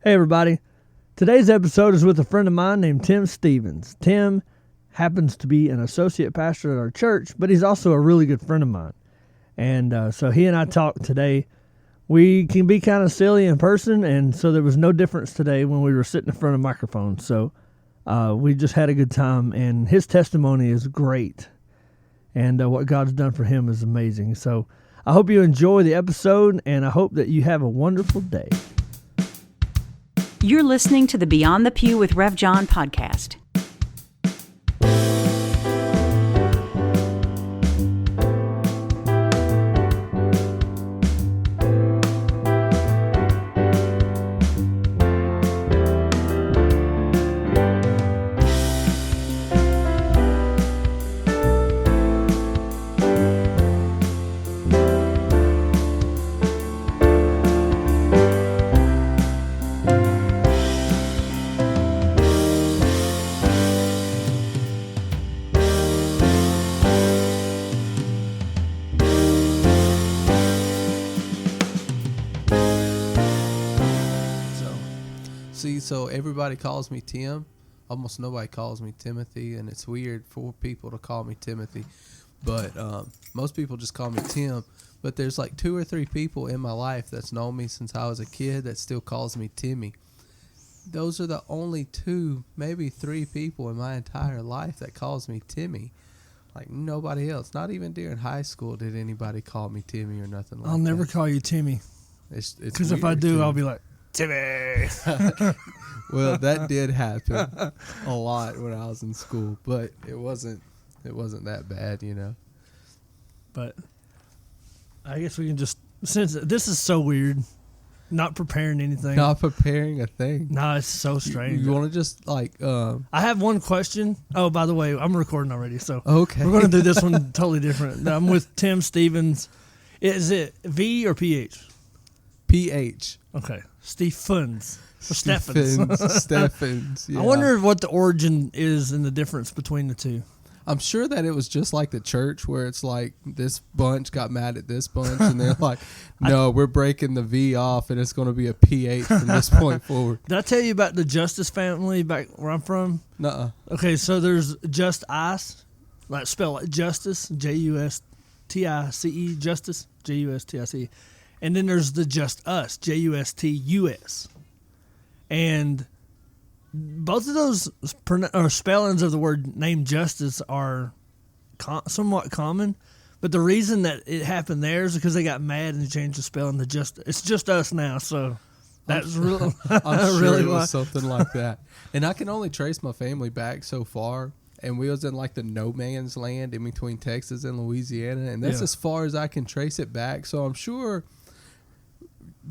Hey everybody. Today's episode is with a friend of mine named Tim Stevens. Tim happens to be an associate pastor at our church, but he's also a really good friend of mine. And so he and I talked today. We can be kind of silly in person, and so there was no difference today when we were sitting in front of microphones. So we just had a good time, and his testimony is great. And what God's done for him is amazing. So I hope you enjoy the episode, and I hope that you have a wonderful day. You're listening to the Beyond the Pew with Rev John podcast. So everybody calls me Tim. Almost nobody calls me Timothy, and it's weird for people to call me Timothy. But most people just call me Tim. But there's like 2 or 3 people in my life that's known me since I was a kid that still calls me Timmy. Those are the only 2, maybe 3 people in my entire life that calls me Timmy. Like nobody else. Not even during high school did anybody call me Timmy or nothing like that. I'll never call you Timmy. Because if I do, I'll be like, Timmy. Well, that did happen a lot when I was in school, but it wasn't that bad, you know. But I guess we can just, since this is so weird, not preparing anything. Not preparing a thing. No, it's so strange. You want to just like I have one question. Oh, by the way, I'm recording already, so okay. We're going to do this one totally different. I'm with Tim Stevens. Is it V or PH? PH. Okay. Stephens. Or Stephens. Stephens. Yeah. I wonder what the origin is and the difference between the two. I'm sure that it was just like the church where it's like this bunch got mad at this bunch and they're like, no, we're breaking the V off and it's going to be a PH from this point forward. Did I tell you about the Justice family back where I'm from? Nuh-uh. Okay, so there's Just Ice, like spell like Justice, Justice, Justice, Justice. And then there's the Just Us, Justus. And both of those spellings of the word name Justice are somewhat common. But the reason that it happened there is because they got mad and they changed the spelling to Just. It's Just Us now, so that's really. I'm sure really it was something like that. And I can only trace my family back so far. And we was in like the no man's land in between Texas and Louisiana. And that's as far as I can trace it back. So I'm sure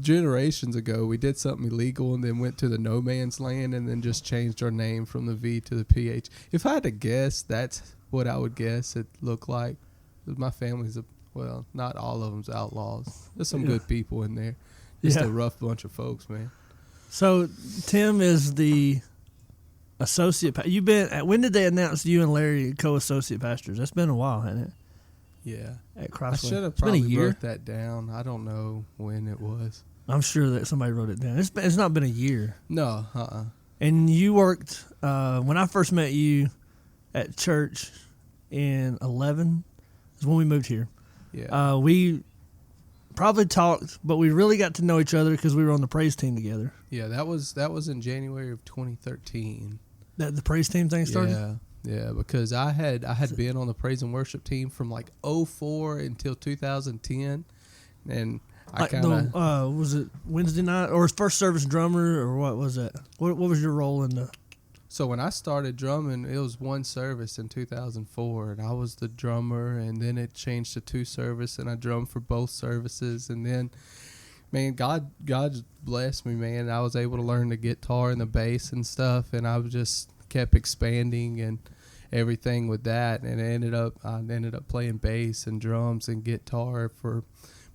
generations ago we did something illegal and then went to the no man's land and then just changed our name from the V to the PH. If I had to guess, that's what I would guess it looked like. My family's not all of them's outlaws. There's some good people in there. Just a rough bunch of folks, man. So Tim is the associate. You've been. When did they announce you and Larry co-associate pastors? That's been a while, hasn't it? Yeah. At Crossway. I should have probably wrote that down. I don't know when it was. I'm sure that somebody wrote it down. It's not been a year. No. And you worked when I first met you at church in 2011 is when we moved here. Yeah. We probably talked, but we really got to know each other because we were on the praise team together. Yeah, that was in January of 2013. That the praise team thing started? Yeah, because I had been on the praise and worship team from like 2004 until 2010, and I kind of was it Wednesday night or first service drummer or what was it? What was your role in the? So when I started drumming, it was one service in 2004, and I was the drummer, and then it changed to 2 service, and I drummed for both services, and then, man, God blessed me, man. I was able to learn the guitar and the bass and stuff, and I was just kept expanding and everything with that, and I ended up playing bass and drums and guitar for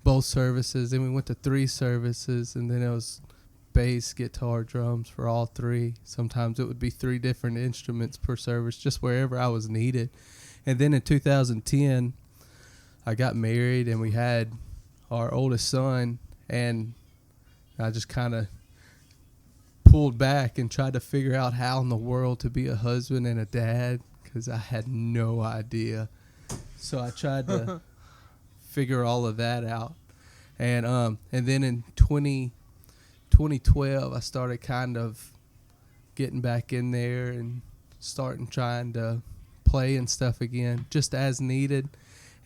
both services. Then we went to 3 services, and then it was bass, guitar, drums for all 3. Sometimes it would be 3 different instruments per service, just wherever I was needed. And then in 2010, I got married, and we had our oldest son, and I just kind of pulled back and tried to figure out how in the world to be a husband and a dad, because I had no idea. So I tried to figure all of that out. And then in 2012, I started kind of getting back in there and trying to play and stuff again, just as needed.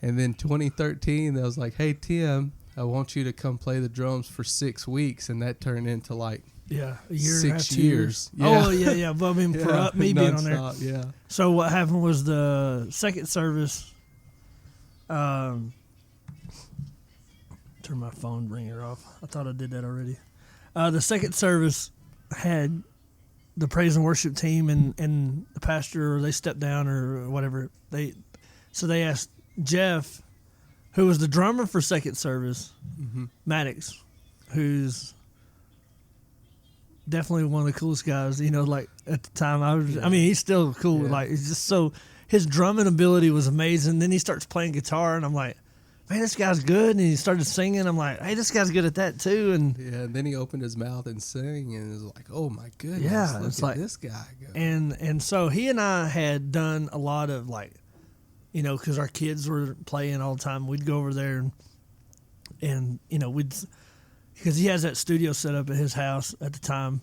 And then 2013, I was like, hey, Tim, I want you to come play the drums for 6 weeks. And that turned into like a year 6 years. Yeah. Oh, yeah. Well, I mean, for me being on there. Yeah. So what happened was the second service, turn my phone ringer off. I thought I did that already. The second service had the praise and worship team and the pastor, or they stepped down or whatever. So they asked Jeff, who was the drummer for second service, Maddox, who's definitely one of the coolest guys, like at the time. I mean, he's still cool. Yeah. Like, it's just so, his drumming ability was amazing. Then he starts playing guitar and I'm like, man, this guy's good. And he started singing. I'm like, hey, this guy's good at that too. And and then he opened his mouth and sang, and it was like, oh my goodness, yeah, look it's at like this guy go. And so he and I had done a lot of like, because our kids were playing all the time. We'd go over there and because he has that studio set up at his house at the time.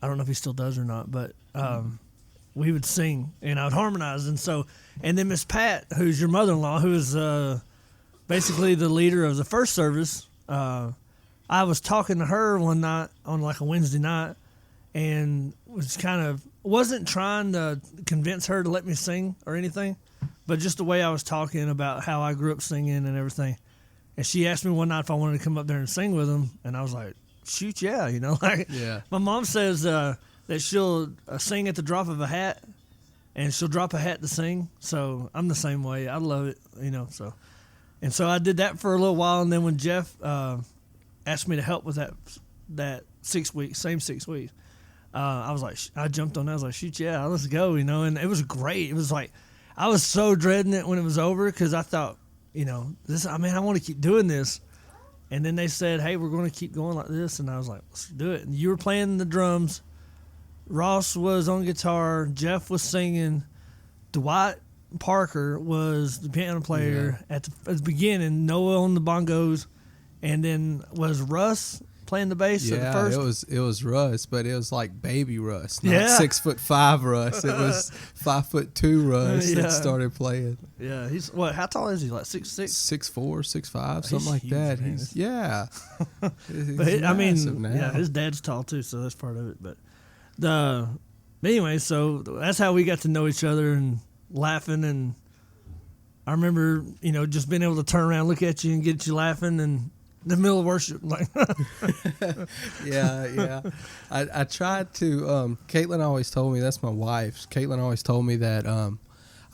I don't know if he still does or not, but we would sing and I would harmonize. And then Miss Pat, who's your mother-in-law, who is basically the leader of the first service, I was talking to her one night on like a Wednesday night and wasn't trying to convince her to let me sing or anything, but just the way I was talking about how I grew up singing and everything. And she asked me one night if I wanted to come up there and sing with them, and I was like, shoot, yeah, Yeah. My mom says that she'll sing at the drop of a hat, and she'll drop a hat to sing. So I'm the same way. I love it, so. And so I did that for a little while, and then when Jeff asked me to help with that 6 weeks, same 6 weeks, I was like, I jumped on that. I was like, shoot, yeah, let's go, and it was great. It was like, I was so dreading it when it was over because I thought, I want to keep doing this. And then they said, hey, we're going to keep going like this. And I was like, let's do it. And you were playing the drums. Ross was on guitar. Jeff was singing. Dwight Parker was the piano player at the beginning. Noah on the bongos. And then was Russ playing the bass at the first? it was Russ, but it was like baby Russ, not 6'5" Russ. It was 5'2" Russ that started playing. Yeah, he's what? How tall is he? Like 6'6"? 6'4", 6'5", something like huge, that. Man. He's But his dad's tall too, so that's part of it. But anyway, so that's how we got to know each other and laughing. And I remember, just being able to turn around, look at you, and get you laughing and. The middle of worship, like yeah. I tried to. Caitlin always told me, that's my wife. Caitlin always told me that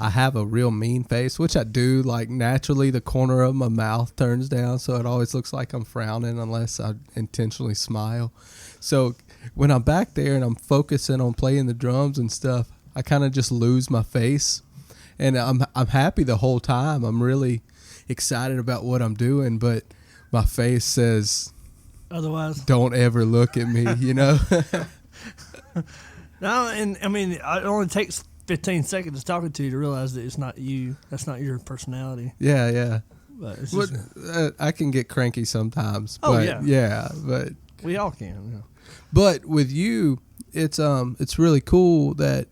I have a real mean face, which I do. Like naturally, the corner of my mouth turns down, so it always looks like I'm frowning unless I intentionally smile. So when I'm back there and I'm focusing on playing the drums and stuff, I kind of just lose my face, and I'm happy the whole time. I'm really excited about what I'm doing, but my face says, otherwise, don't ever look at me, No, and I mean, it only takes 15 seconds talking to you to realize that it's not you. That's not your personality. Yeah. But it's I can get cranky sometimes. Oh, but but we all can. Yeah. But with you, it's really cool that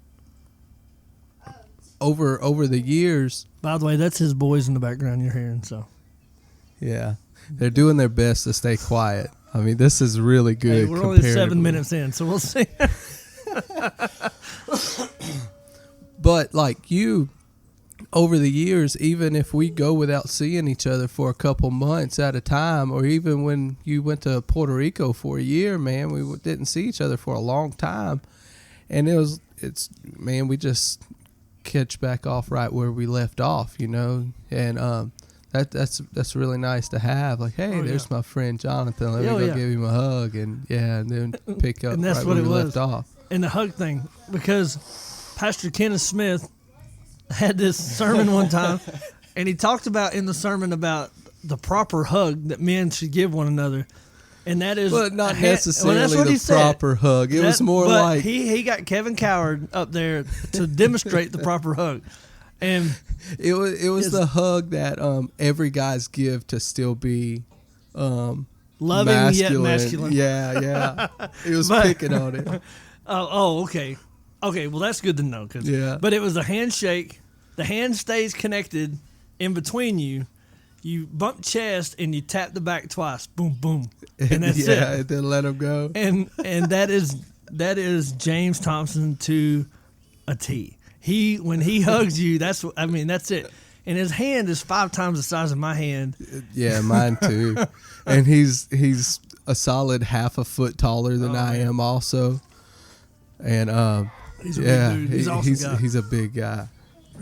over the years. By the way, that's his boys in the background you're hearing. So. Yeah. They're doing their best to stay quiet. I mean, this is really good. Hey, we're only 7 minutes in, so we'll see. But like you, over the years, even if we go without seeing each other for a couple months at a time, or even when you went to Puerto Rico for a year, man, we didn't see each other for a long time. And we just catch back off right where we left off, and that's really nice to have. Like, hey, there's my friend Jonathan. Let me go give him a hug, and then pick up and that's right what where it we was. left off. And the hug thing, because Pastor Kenneth Smith had this sermon one time, and he talked about in the sermon about the proper hug that men should give one another. And that is, but not well, necessarily that's what he the said. proper hug. It was more but like he got Kevin Coward up there to demonstrate the proper hug, and it was the hug that every guy's give to still be loving masculine. yet masculine. Yeah. It was But- picking on it. Okay. Well, that's good to know. Yeah. But it was a handshake. The hand stays connected in between you. You bump chest and you tap the back twice. Boom, boom, and that's yeah, it. and then let him go. And that is James Thompson to a T. When he hugs you, that's it. And his hand is 5 times the size of my hand. Yeah, mine too. And he's a solid half a foot taller than I am also. And He's a big dude. He's an awesome guy. he's a big guy.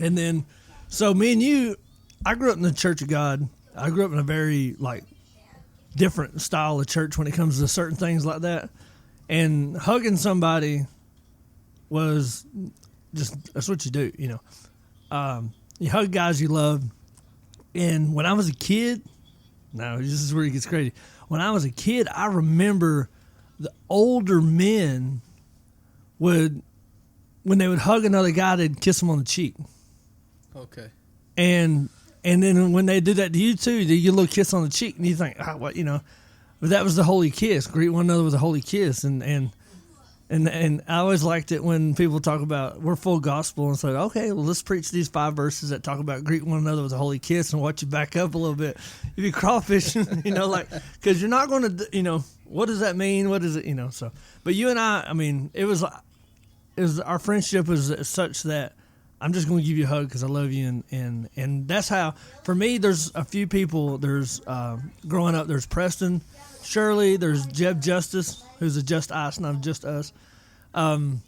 And then, so me and you, I grew up in the Church of God. I grew up in a very different style of church when it comes to certain things like that. And hugging somebody was that's what you do, you know. You hug guys you love. And when I was a kid, this is where it gets crazy. When I was a kid, I remember the older men when they would hug another guy, they'd kiss him on the cheek. Okay. And then when they do that to you too, they get a little kiss on the cheek, and you think, what, you know? But that was the holy kiss. Greet one another with a holy kiss, and I always liked it when people talk about we're full gospel and say, okay, well, let's preach these 5 verses that talk about greet one another with a holy kiss and watch you back up a little bit. You be crawfishing, you know, because you're not going to, you know, what does that mean? What is it, you know? So, but you and I mean, it was our friendship was such that I'm just going to give you a hug because I love you, and that's how. For me, there's a few people. There's growing up. There's Preston, Shirley. There's Jeb Justice, who's a Just Us, not Just Us, and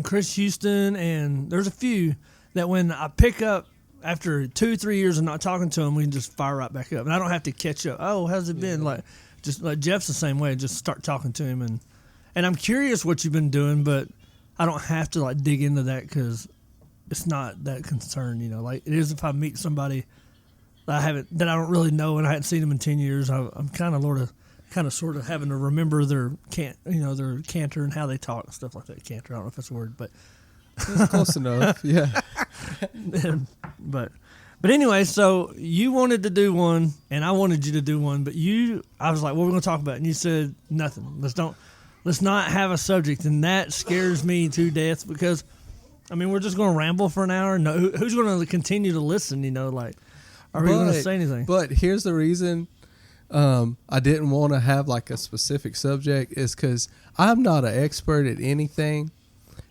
Chris Houston. And there's a few that when I pick up after 2-3 years of not talking to them, we can just fire right back up, and I don't have to catch up. Oh, how's it been? Like Jeff's the same way. Just start talking to him, and I'm curious what you've been doing, but I don't have to dig into that because it's not that concerned, you know. Like it is if I meet somebody that I don't really know and I hadn't seen them in 10 years. I'm kind of sort of having to remember their canter and how they talk and stuff like that. Canter, I don't know if that's a word, but It's close enough. Yeah. but anyway, so you wanted to do one and I wanted you to do one, but I was like, what are we going to talk about? And you said nothing. Let's not have a subject, and that scares me to death because. I mean, we're just going to ramble for an hour. No, who's going to continue to listen? You know, are we going to say anything? But here's the reason I didn't want to have a specific subject is because I'm not an expert at anything,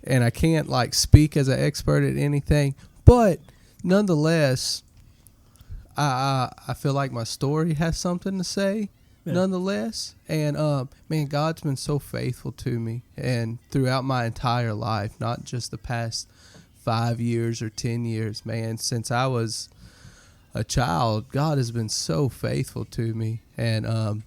and I can't speak as an expert at anything. But nonetheless, I feel like my story has something to say. Yeah. Nonetheless, and man, God's been so faithful to me, and throughout my entire life, not just the past 5 years or 10 years, man. Since I was a child, God has been so faithful to me, and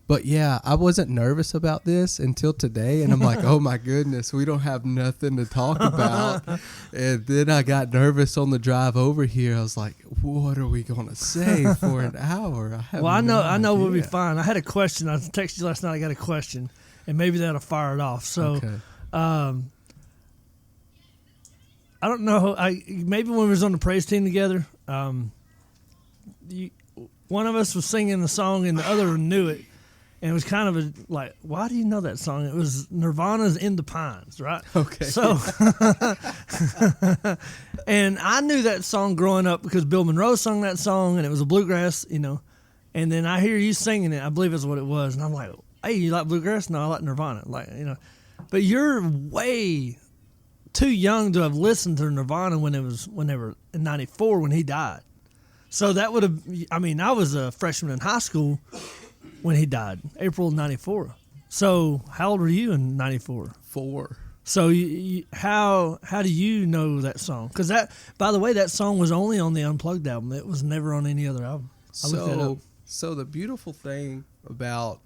but yeah, I wasn't nervous about this until today, and I'm like, oh my goodness, we don't have nothing to talk about. And then I got nervous on the drive over here. I was like, what are we gonna say for an hour? I know we'll be fine. I had a question. I texted you last night. I got a question, and maybe that'll fire it off. So, okay. I don't know. Maybe when we was on the praise team together, one of us was singing the song, and the other one knew it. And it was kind of why do you know that song? It was Nirvana's In the Pines, right? Okay. So, and I knew that song growing up because Bill Monroe sung that song, and it was a bluegrass, you know. And then I hear you singing it. I believe that's what it was. And I'm like, hey, you like bluegrass? No, I like Nirvana. But you're way too young to have listened to Nirvana when they were in '94 when he died. So that would have, I was a freshman in high school when he died, April of '94. So how old were you in '94? 4. So how do you know that song? Because by the way, that song was only on the Unplugged album. It was never on any other album. I looked that up. So the beautiful thing about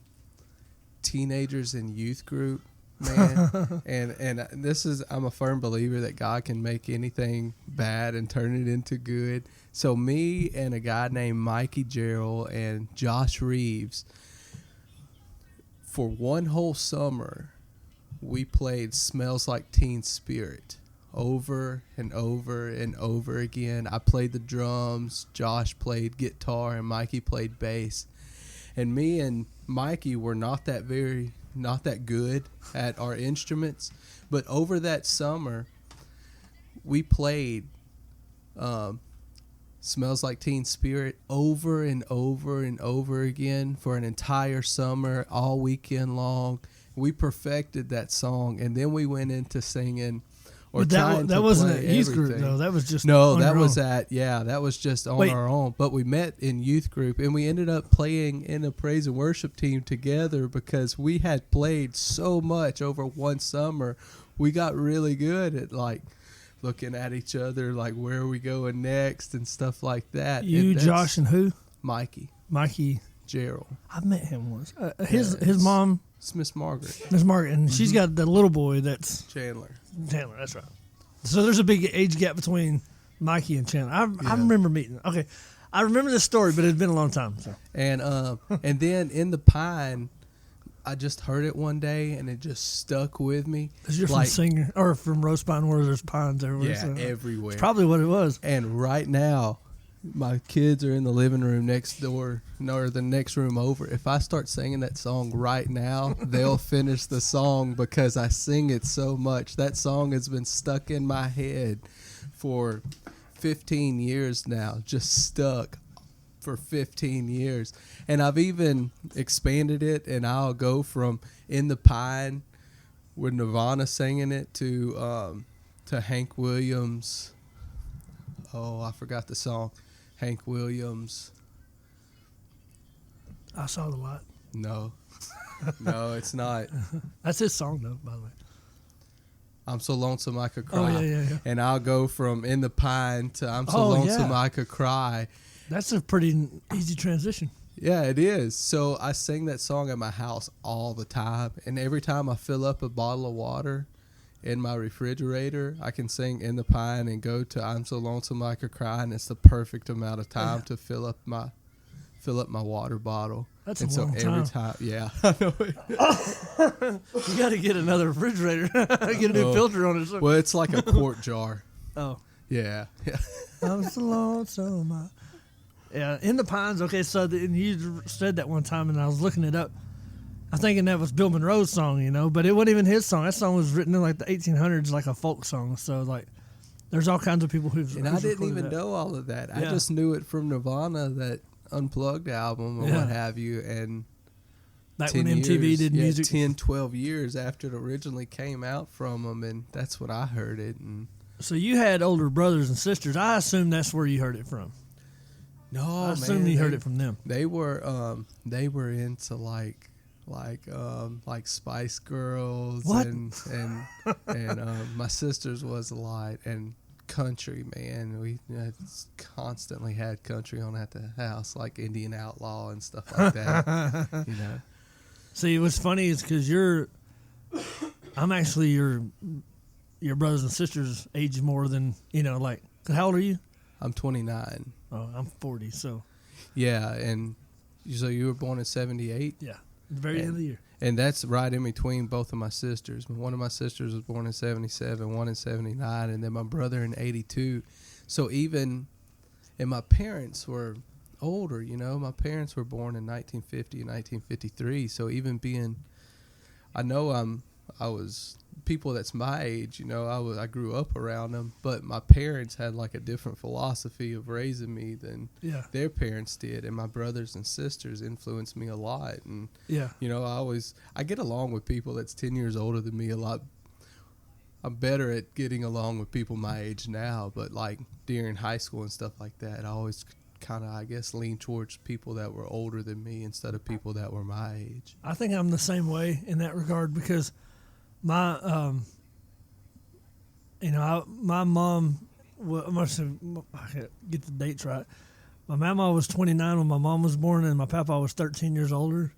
teenagers and youth group, man, and this is, I'm a firm believer that God can make anything bad and turn it into good. So me and a guy named Mikey Gerald and Josh Reeves, for one whole summer, we played Smells Like Teen Spirit over and over and over again. I played the drums, Josh played guitar, and Mikey played bass. And me and Mikey were not that good at our instruments, but over that summer, we played Smells Like Teen Spirit over and over and over again for an entire summer, all weekend long. We perfected that song, and then we went into singing or But trying that to wasn't play at youth group, everything. though. That was just No, on that your was own. that was just on Wait. our own. But we met in youth group, and we ended up playing in a praise and worship team together because we had played so much over one summer. We got really good at like looking at each other, like where are we going next and stuff like that. You, And that's Josh, and who? Mikey, Mikey. Gerald, I've met him once. it's- His mom, it's Miss Margaret, Miss Margaret, and she's got the little boy that's Chandler. Chandler. That's right. So there's a big age gap between Mikey and Chandler. I remember meeting. Okay, I remember this story, but it's been a long time. So And and then in the Pine, I just heard it one day and it just stuck with me. because you're Like- from Singer or from Rose Pine, where there's pines everywhere. Yeah, so everywhere. it's probably what it was. And right now, my kids are in the living room next door, or the next room over. If I start singing that song right now, they'll finish the song because I sing it so much. That song has been stuck in my head for 15 years now, just stuck for 15 years. And I've even expanded it, and I'll go from In the Pine with Nirvana singing it to Hank Williams. Oh, I forgot the song. Hank Williams. I saw the light. No. No, it's not. That's his song, though. By the way. I'm So Lonesome I Could Cry. Oh yeah. And I'll go from In the Pine to I'm So Oh, Lonesome yeah. I Could Cry. That's a pretty easy transition. Yeah, it is. So I sing that song at my house all the time. And every time I fill up a bottle of water in my refrigerator, I can sing In the Pine and go to I'm So Lonesome I Could Cry. And it's the perfect amount of time to fill up my water bottle. That's And a so long every time. time, yeah, I know it. You got to get another refrigerator. Get a new Oh. filter on it. So. Well, it's like a quart jar. Oh. Yeah. I'm so lonesome. Yeah, In the Pines. Okay, so and you said that one time, and I was looking it up. I'm thinking that was Bill Monroe's song, but it wasn't even his song. That song was written in like the 1800s, like a folk song. So like, there's all kinds of people who've. And I who's didn't recorded even that. know all of that. I Yeah. just knew it from Nirvana, that Unplugged album or Yeah. what have you. And Back 10 when MTV years, did yeah, music. 10, 12 years after it originally came out from them. And that's when I heard it. And So you had older brothers and sisters. I assume that's where you heard it from. no, I assume you heard it from them. They were into like Spice Girls. What? and my sisters was a lot, and country, man. We constantly had country on at the house, like Indian Outlaw and stuff like that. See, what's funny is because I'm actually your brothers and sisters age more than, like, 'cause how old are you? I'm 29. Oh, I'm 40, so Yeah, and so you were born in 78? yeah, the very end of the year. And that's right in between both of my sisters. One of my sisters was born in 77, one in 79, and then my brother in 82. So and my parents were older, My parents were born in 1950 and 1953. So even I was people that's my age, I grew up around them, but my parents had like a different philosophy of raising me than Yeah, their parents did, and my brothers and sisters influenced me a lot. And yeah. I get along with people that's 10 years older than me a lot. I'm better at getting along with people my age now, but like during high school and stuff like that, I always kind of, I guess, lean towards people that were older than me instead of people that were my age. I think I'm the same way in that regard because my my mom, I can't get the dates right. My mama was 29 when my mom was born, and my papa was 13 years older.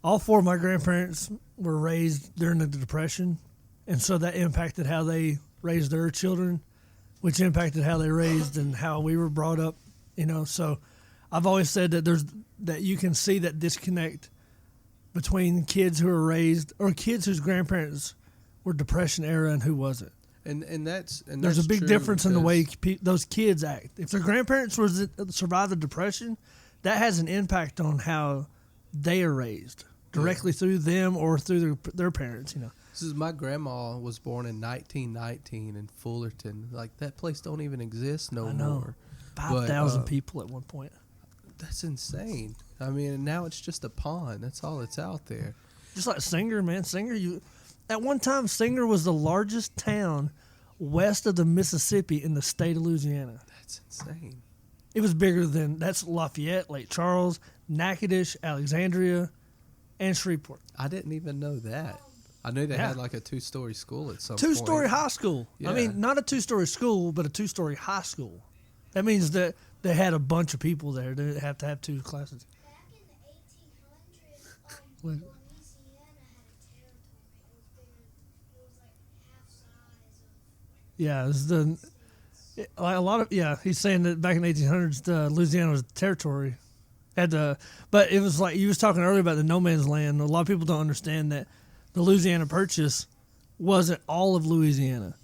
All four of my grandparents were raised during the Depression, and so that impacted how they raised their children, which impacted how they raised and how we were brought up. So I've always said that you can see that disconnect between kids who were raised or kids whose grandparents were Depression era and who wasn't. And that's There's a big true difference in the way because- those kids act. If their grandparents survived the Depression, that has an impact on how they are raised directly through them or through their parents. This is my grandma was born in 1919 in Fullerton. Like that place don't even exist no I know. more. 5,000 people at one point. That's insane. I mean, and now it's just a pond. That's all that's out there. Just like Singer, man. At one time, Singer was the largest town west of the Mississippi in the state of Louisiana. That's insane. It was bigger than, that's Lafayette, Lake Charles, Natchitoches, Alexandria, and Shreveport. I didn't even know that. I knew they had like a 2-story school at some point. 2-story high school. I Yeah. mean, not a 2-story school, but a 2-story high school. That means that they had a bunch of people there. They have to have 2 classes. Back in the 1800s, What? Louisiana had a territory. It was like half size of. Yeah, a lot of he's saying that back in the 1800s, Louisiana was a territory. But it was like you was talking earlier about the no man's land. A lot of people don't understand that the Louisiana Purchase wasn't all of Louisiana.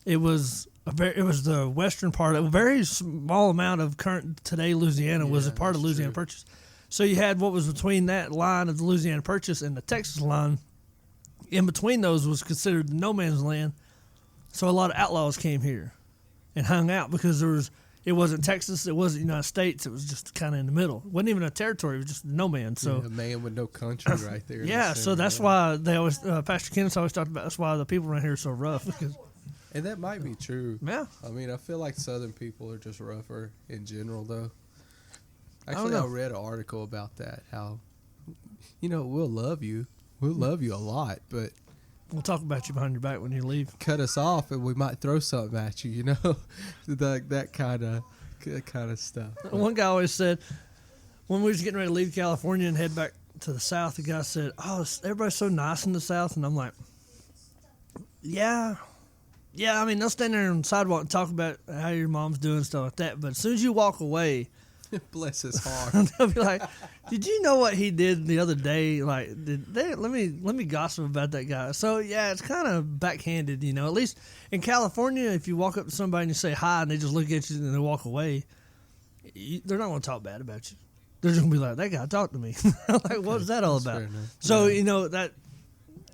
It was the western part. A very small amount of current today Louisiana was a part of that's Louisiana true. Purchase. So you had what was between that line of the Louisiana Purchase and the Texas line. In between those was considered the no man's land. So a lot of outlaws came here and hung out because it wasn't Texas, it wasn't United States, it was just kind of in the middle. It wasn't even a territory, it was just no man. So a man with no country right there. in the yeah, so center, that's why they always Pastor Kenneth always talked about that's why the people around here are so rough. Because, And that might be true. yeah, I mean, I feel like Southern people are just rougher in general, though. don't Actually, know. I read an article about that. How, we'll love you. We'll love you a lot, but we'll talk about you behind your back when you leave. cut us off and we might throw something at you. that kind of stuff. One guy always said when we was getting ready to leave California and head back to the South, the guy said, "Oh, everybody's so nice in the South," and I'm like, "Yeah." I mean, they'll stand there on the sidewalk and talk about how your mom's doing and stuff like that. But as soon as you walk away, Bless his heart. they'll be like, "Did you know what he did the other day? Like, let me gossip about that guy." So yeah, it's kind of backhanded, At least in California, if you walk up to somebody and you say hi and they just look at you and they walk away, they're not going to talk bad about you. They're just going to be like, "That guy talked to me." Like, what's that all That's about? fair enough. So Yeah. that,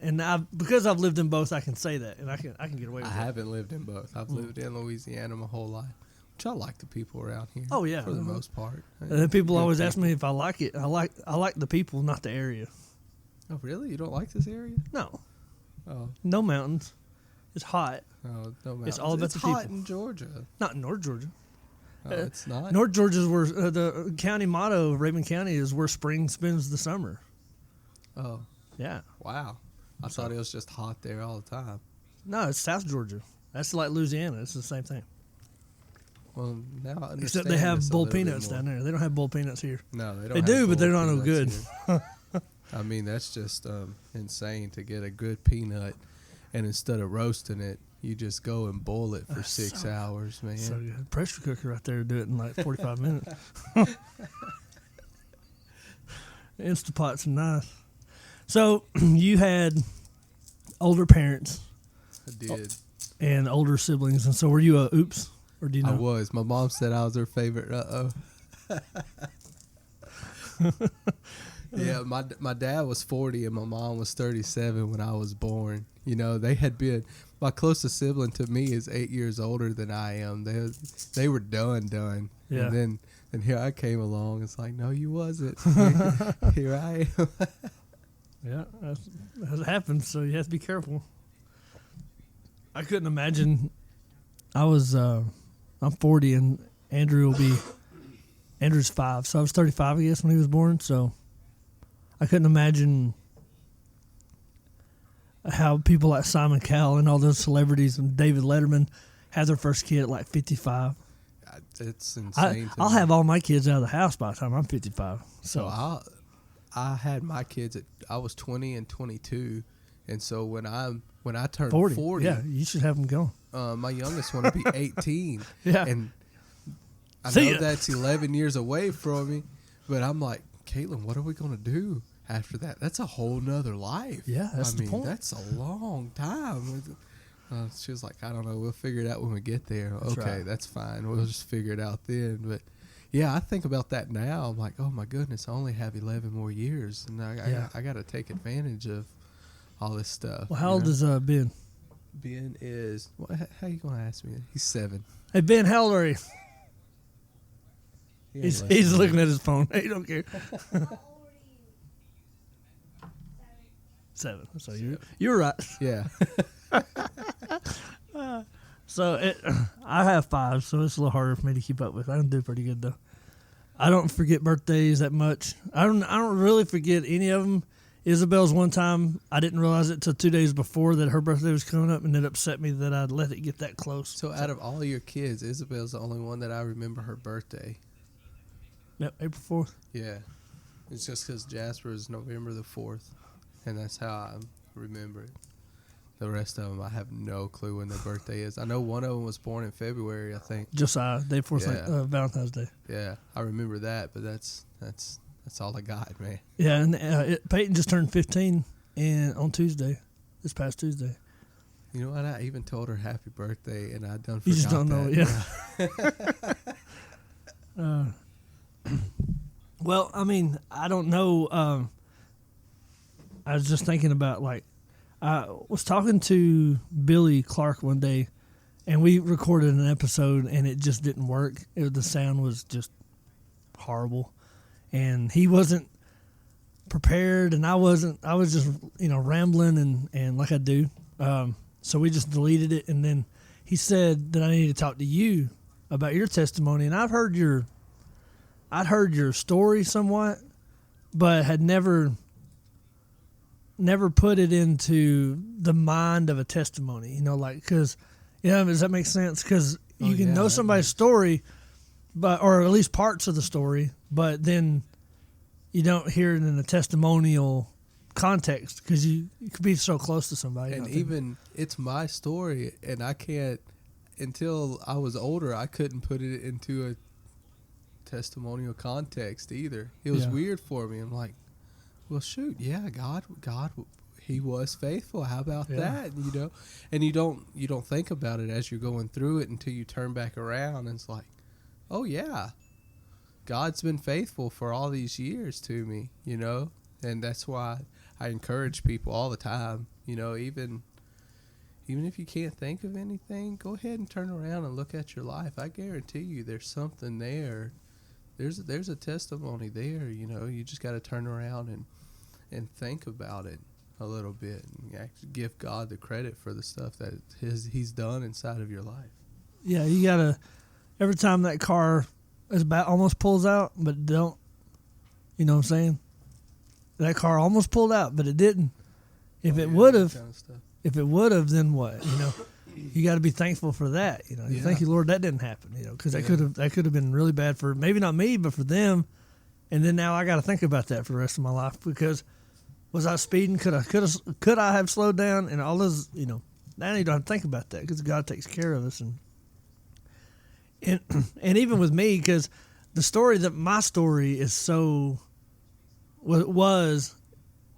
and because I've lived in both, I can say that, and I can get away I with it. haven't lived in both. I've lived in Louisiana my whole life, which I like the people around here. Oh, yeah. for the most part. And then people Good always people. ask me if I like it. I like the people, not the area. Oh, really? You don't like this area? No, Oh, no mountains. It's hot. no, It's all about it's the hot people. in Georgia. Not in North Georgia. Oh, it's not. North Georgia is where the county motto of Raven County is where spring spends the summer. Oh, Yeah. wow. I thought it was just hot there all the time. No, it's South Georgia. That's like Louisiana. It's the same thing. Well, now I understand. Except they have this a bull little bit peanuts more. down there. They don't have bull peanuts here. No, they don't. They have do, but bull they're not no peanuts good. here. I mean, that's just insane to get a good peanut, and instead of roasting it, you just go and boil it for 6 hours, man. So good. Pressure cooker right there, do it in like 45 minutes. Instapot's nice. So you had older parents I did. and older siblings, and so were you a oops, or do you know? I was. My mom said I was her favorite. Yeah, my dad was 40 and my mom was 37 when I was born. They had been. My closest sibling to me is 8 years older than I am. They were done. Yeah. And then here I came along. It's like, no, you wasn't. Here I am. Yeah, that happens. So you have to be careful. I couldn't imagine. I'm 40 and Andrew's 5, so I was 35, I guess, when he was born. So I couldn't imagine how people like Simon Cowell and all those celebrities and David Letterman had their first kid at like 55. It's insane. I'll have all my kids out of the house by the time I'm 55. So So I had my kids I was 20 and 22, and so when I turned 40. 40, Yeah, you should have them going. my youngest one will be 18. Yeah. And I See know ya. that's 11 years away from me, but I'm like, Caitlin, what are we gonna do? after that. That's a whole nother life. Yeah, that's the point. That's a long time. She was like, I don't know. We'll figure it out when we get there. That's okay, right. that's fine. We'll just figure it out then. But yeah, I think about that now. I'm like, oh my goodness, I only have 11 more years, and I got to take advantage of all this stuff. Well, how old is Ben? Ben is? How you gonna ask me? He's 7. Hey Ben, how old are you? He ain't He's listening. looking at his phone. He don't care. How old are you? 7. So you're right. Yeah. So I have 5, so it's a little harder for me to keep up with. I can do pretty good though. I don't forget birthdays that much. I don't really forget any of them. Isabel's one time, I didn't realize it till 2 days before that her birthday was coming up, and it upset me that I'd let it get that close. So out of all your kids, Isabel's the only one that I remember her birthday. Yep, April 4th. Yeah. It's just because Jasper is November the 4th, and that's how I remember it. The rest of them, I have no clue when their birthday is. I know one of them was born in February, I think. Josiah, day before Yeah. Valentine's Day. Yeah, I remember that, but that's all I got, man. Yeah, and Peyton just turned 15 on Tuesday, this past Tuesday. You know what? I even told her happy birthday, and I done forgot You just don't know that. it, yeah. Well, I mean, I don't know. I was just thinking about, like, I was talking to Billy Clark one day, and we recorded an episode, and it just didn't work. The sound was just horrible, and he wasn't prepared, and I wasn't. I was just, rambling and like I do. So we just deleted it, and then he said that I needed to talk to you about your testimony, and I'd heard your story somewhat, but had never put it into the mind of a testimony, because, does that make sense? Because you can know somebody's story, or at least parts of the story, but then you don't hear it in a testimonial context because you could be so close to somebody. And even it's my story, and I can't, until I was older, I couldn't put it into a testimonial context either. It was weird for me. I'm like, well, shoot, yeah, God, He was faithful. How about that? And you don't think about it as you're going through it until you turn back around, and it's like, oh yeah, God's been faithful for all these years to me, and that's why I encourage people all the time, even if you can't think of anything, go ahead and turn around and look at your life. I guarantee you, there's something there. There's a testimony there. You just got to turn around and think about it a little bit and actually give God the credit for the stuff that He's done inside of your life. Yeah, you gotta. Every time that car is almost pulls out, but don't. You know what I'm saying? That car almost pulled out, but it didn't. If it would have, then what? You got to be thankful for that. Thank you, Lord, that didn't happen. Because that could have been really bad for maybe not me, but for them. And then now I got to think about that for the rest of my life because was I speeding? Could I have slowed down? And all those, now you don't have to think about that because God takes care of us. And even with me, because my story is was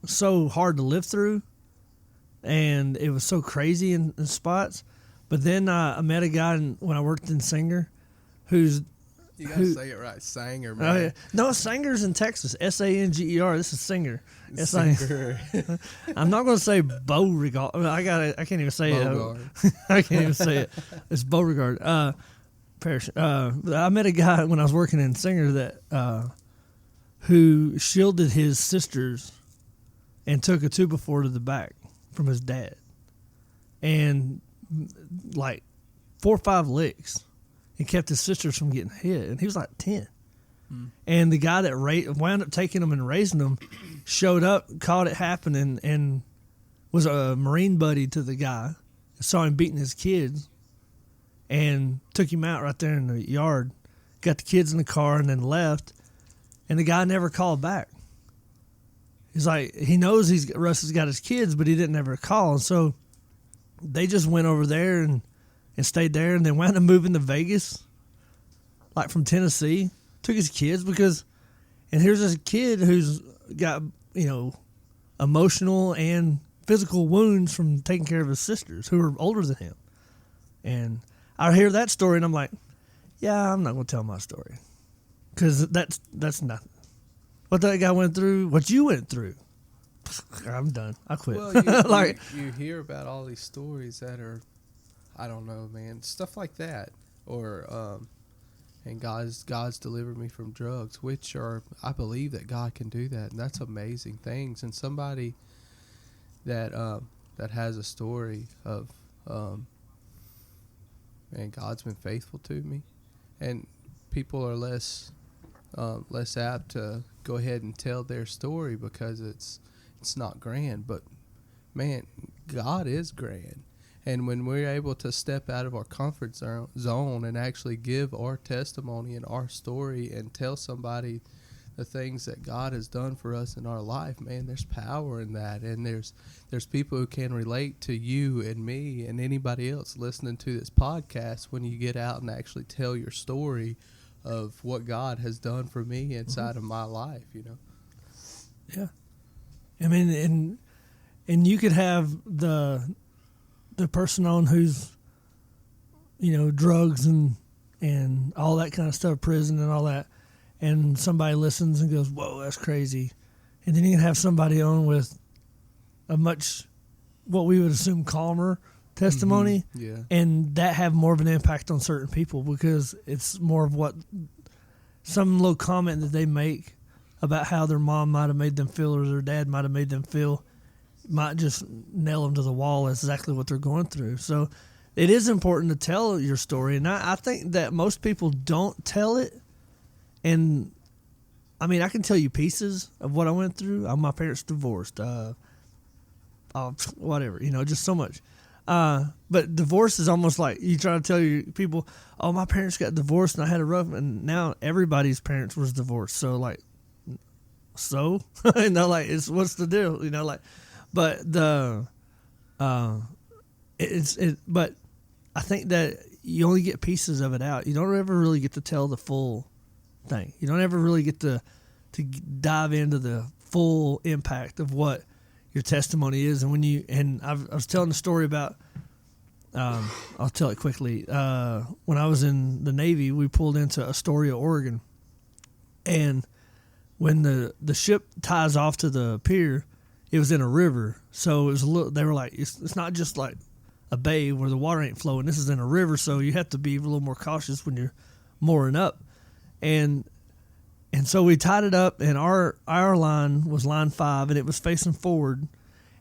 so hard to live through, and it was so crazy in spots. But then I met a guy when I worked in Sanger, who's you gotta say it right, Sanger, man. Oh, yeah. No, Sanger's in Texas. Sanger. This is Singer. Singer. I'm not going to say Beauregard. I can't even say Beauregard. it. I can't even say it. It's Beauregard. Parish. I met a guy when I was working in Singer that who shielded his sisters and took a 2x4 to the back from his dad, and like 4 or 5 licks. He kept his sisters from getting hit, and he was like 10. And the guy that wound up taking them and raising them showed up, caught it happening, and was a Marine buddy to the guy. Saw him beating his kids and took him out right there in the yard. Got the kids in the car and then left. And the guy never called back. He's like, he knows Russ has got his kids, but he didn't ever call. And so they just went over there and stayed there, and then wound up moving to Vegas, like from Tennessee. Took his kids and here's this kid who's got emotional and physical wounds from taking care of his sisters who were older than him. And I hear that story and I'm like, yeah, I'm not going to tell my story because that's nothing. What that guy went through, what you went through, I'm done. I quit. Well, you hear about all these stories that are, I don't know, man, stuff like that, or and God's delivered me from drugs, which are, I believe that God can do that, and that's amazing things. And somebody that has a story of, and God's been faithful to me, and people are less apt to go ahead and tell their story because it's not grand, but man, God is grand. And when we're able to step out of our comfort zone and actually give our testimony and our story and tell somebody the things that God has done for us in our life, man, there's power in that. And there's people who can relate to you and me and anybody else listening to this podcast when you get out and actually tell your story of what God has done for me inside of my life, Yeah. I mean, and you could have the person on who's, drugs and all that kind of stuff, prison and all that, and somebody listens and goes, whoa, that's crazy. And then you can have somebody on with a much, what we would assume, calmer testimony, and that have more of an impact on certain people because it's more of what some little comment that they make about how their mom might have made them feel or their dad might have made them feel might just nail them to the wall. That's exactly what they're going through. So it is important to tell your story, and I think that most people don't tell it. And I mean, I can tell you pieces of what I went through. My parents divorced, whatever, just so much. But divorce is almost like you try to tell your people, oh, my parents got divorced and I had a rough, and now everybody's parents was divorced. So like, it's what's the deal, but but I think that you only get pieces of it out. You don't ever really get to tell the full thing. You don't ever really get to dive into the full impact of what your testimony is. And I was telling the story about, I'll tell it quickly. When I was in the Navy, we pulled into Astoria, Oregon, and when the ship ties off to the pier, it was in a river. So it was they were like, it's not just like a bay where the water ain't flowing. This is in a river, so you have to be a little more cautious when you're mooring up. And so we tied it up, and our line was line 5, and it was facing forward.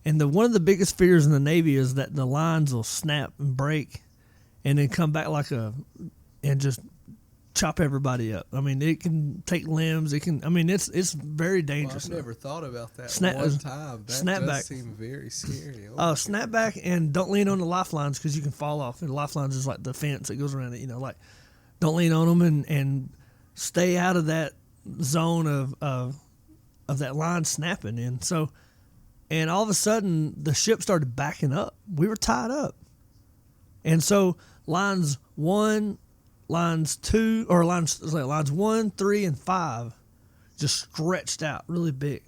And one of the biggest fears in the Navy is that the lines will snap and break, and then come back and just chop everybody up. I mean, it can take limbs. It can. I mean, it's very dangerous. I've never thought about that one time. That snap does back. seem very scary. Snap back, and don't lean on the lifelines because you can fall off. And the lifelines is like the fence that goes around it. Don't lean on them and stay out of that zone of that line snapping. And so, and all of a sudden the ship started backing up. We were tied up, and so lines 1, lines 2, or lines 1, 3, and 5 just stretched out really big,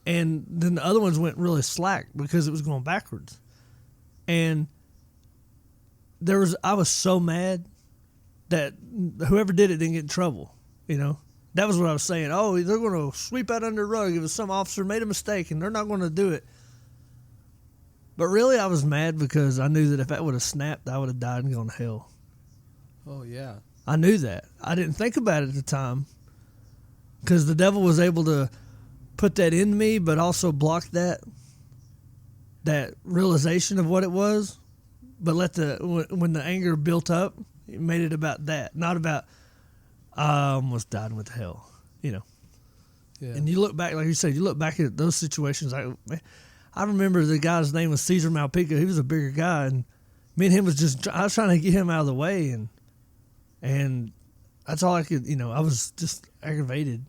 and then the other ones went really slack because it was going backwards. And I was so mad that whoever did it didn't get in trouble. That was what I was saying. Oh, they're going to sweep out under the rug if some officer made a mistake, and they're not going to do it. But really, I was mad because I knew that if that would have snapped, I would have died and gone to hell. Oh, yeah. I knew that. I didn't think about it at the time because the devil was able to put that in me, but also block that realization of what it was. But when the anger built up, it made it about that, not about I almost died and went to hell, Yeah. And you look back, like you said, at those situations. I remember the guy's name was Cesar Malpica. He was a bigger guy, and me and him I was trying to get him out of the way, and that's all I could, I was just aggravated.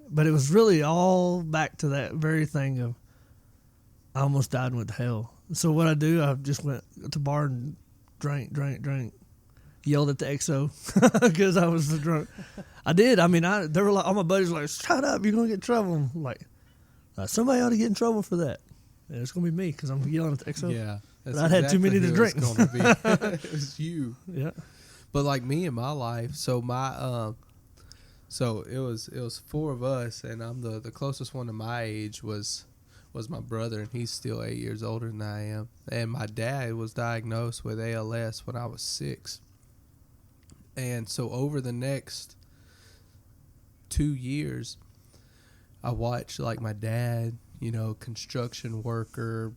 But it was really all back to that very thing of I almost died and went to hell. So what I do, I just went to the bar and drank, yelled at the XO because I was drunk. I did. I mean, they were like, all my buddies were like, shut up, you're going to get in trouble. I'm like, Somebody ought to get in trouble for that. Yeah, it's going to be me because I'm yelling at the XO. Yeah. That's But I had too many to who drink. It's gonna be. It was you. Yeah. But like me in my life, so my so it was four of us, and I'm the closest one to my age was my brother, and he's still 8 years older than I am. And my dad was diagnosed with ALS when I was 6. And so over the next 2 years, I watched like my dad, construction worker,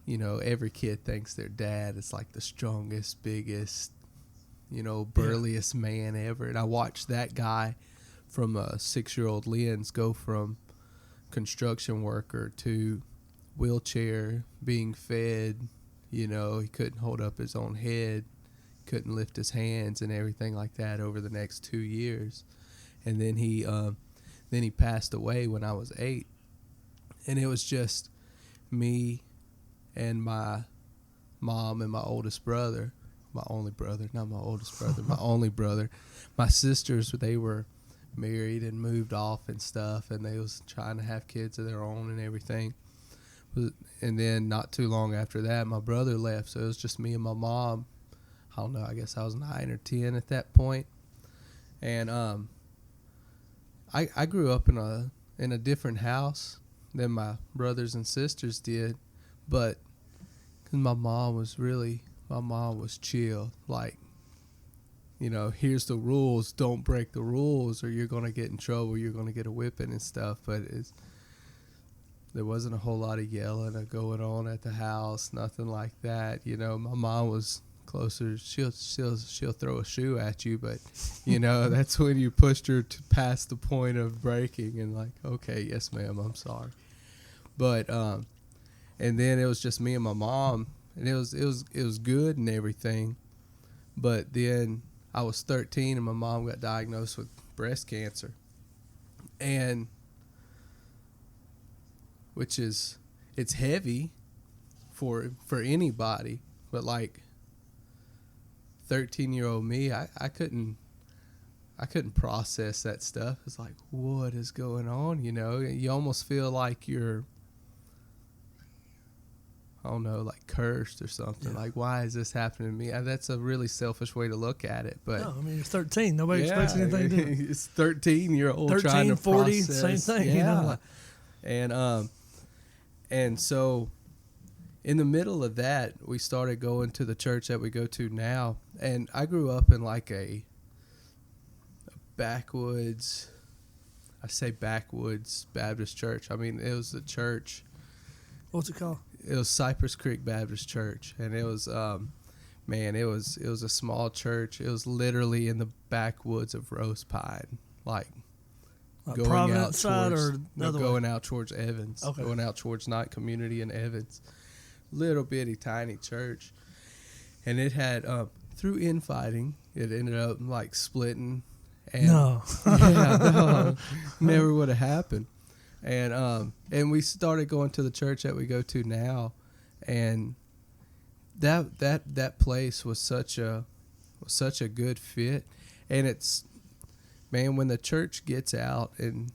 every kid thinks their dad is like the strongest, biggest, burliest man ever. And I watched that guy from a 6-year-old lens go from construction worker to wheelchair, being fed, he couldn't hold up his own head, couldn't lift his hands and everything like that over the next 2 years. And then he passed away when I was 8. And it was just me and my mom and my oldest brother, my only brother, not my oldest brother, my only brother. My sisters, they were married and moved off and stuff, and they was trying to have kids of their own and everything. And then not too long after that, my brother left, so it was just me and my mom. I don't know, I guess I was 9 or 10 at that point. And I grew up in a different house than my brothers and sisters did, but 'cause my mom was chill, like, here's the rules, don't break the rules or you're going to get in trouble, you're going to get a whipping and stuff. But there wasn't a whole lot of yelling or going on at the house, nothing like that. My mom was closer. She'll throw a shoe at you, but that's when you pushed her to past the point of breaking and like, okay, yes ma'am, I'm sorry. But and then it was just me and my mom, and it was good and everything. But then I was 13 and my mom got diagnosed with breast cancer, and it's heavy for anybody, but like 13-year-old me, I couldn't process that stuff. It's like, what is going on? You almost feel like you're, I don't know, like cursed or something. Yeah. Like, why is this happening to me? That's a really selfish way to look at it. But No, I mean, it's 13. Nobody expects anything to do. It's 13-year-old 13, trying to 40, process. same thing. Yeah. And so in the middle of that, we started going to the church that we go to now. And I grew up in like a backwoods Baptist church. I mean, it was the church. What's it called? It was Cypress Creek Baptist Church, and it was, it was a small church. It was literally in the backwoods of Rose Pine, like going Providence out side towards, or the other way? out towards Evans, Okay. going out towards Night Community in Evans, little bitty tiny church, and it had through infighting, it ended up like splitting, and No. no, never would have happened. And we started going to the church that we go to now, and that place was such a good fit. And it's, man, when the church gets out and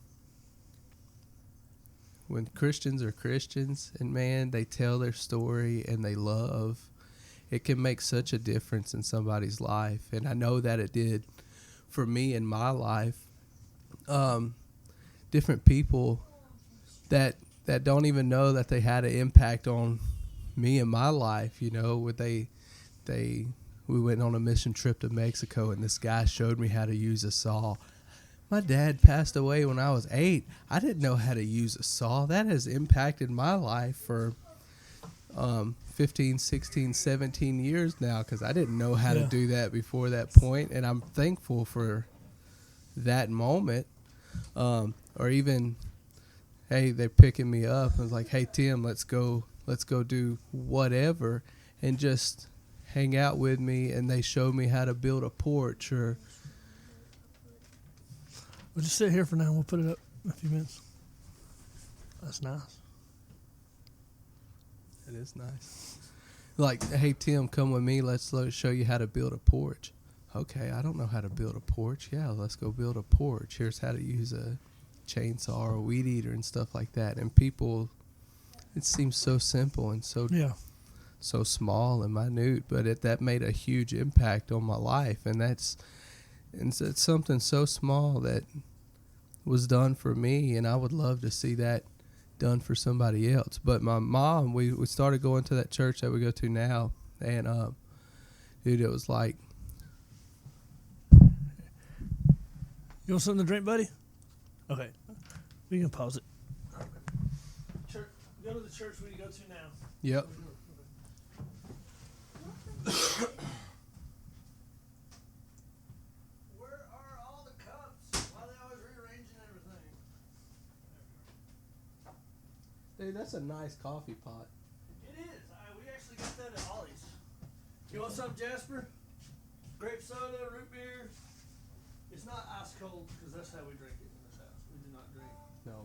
when Christians are Christians and man, they tell their story and they love, it can make such a difference in somebody's life. And I know that it did for me in my life. Different people that don't even know that they had an impact on me in my life, we went on a mission trip to Mexico, and this guy showed me how to use a saw. My dad passed away when I was 8. I didn't know how to use a saw. That has impacted my life for 15, 16, 17 years now, because I didn't know how to do that before that point, and I'm thankful for that moment. Or even, hey, they're picking me up and was like, hey Tim, let's go do whatever, and just hang out with me, and they showed me how to build a porch. Or We'll just sit here for now. We'll put it up in a few minutes. That's nice. it is nice. Like, hey Tim, come with me, let's show you how to build a porch. Okay, I don't know how to build a porch. Yeah, let's go build a porch. Here's how to use a chainsaw or a weed eater and stuff like that. And people, it seems so simple and so Yeah. so small and minute, but that made a huge impact on my life. And it's something so small that was done for me, and I would love to see that done for somebody else. But my mom, we started going to that church that we go to now, and dude, it was like, You want something to drink, buddy? Okay. We can pause it. Church, go to the church we go to now. yep. Where are all the cups? Why are they always rearranging everything? Dude, that's a nice coffee pot. It is. We actually got that at Ollie's. You want some, Jasper? Grape soda, root beer. It's not ice cold because that's how we drink it in this house. We do not drink. No,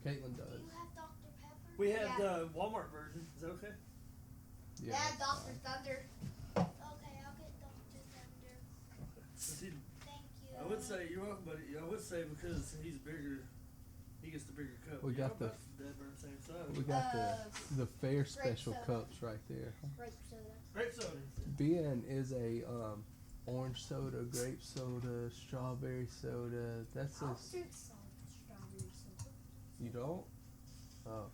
Caitlin Do does. you have Dr. Pepper? We have Yeah. the Walmart version. Is that okay? Yeah, Yeah, that's Dr. fine. Thunder. Okay, I'll get Dr. Thunder. Thank you. I would say you're welcome, buddy. I would say because he's bigger, he gets the bigger cup. We got the- dead burn same size. We got the fair grape special soda. cups right there. Grape soda. Grape soda. Ben is a orange soda, grape soda, strawberry soda. That's I'll a drink some strawberry soda. you don't. Oh,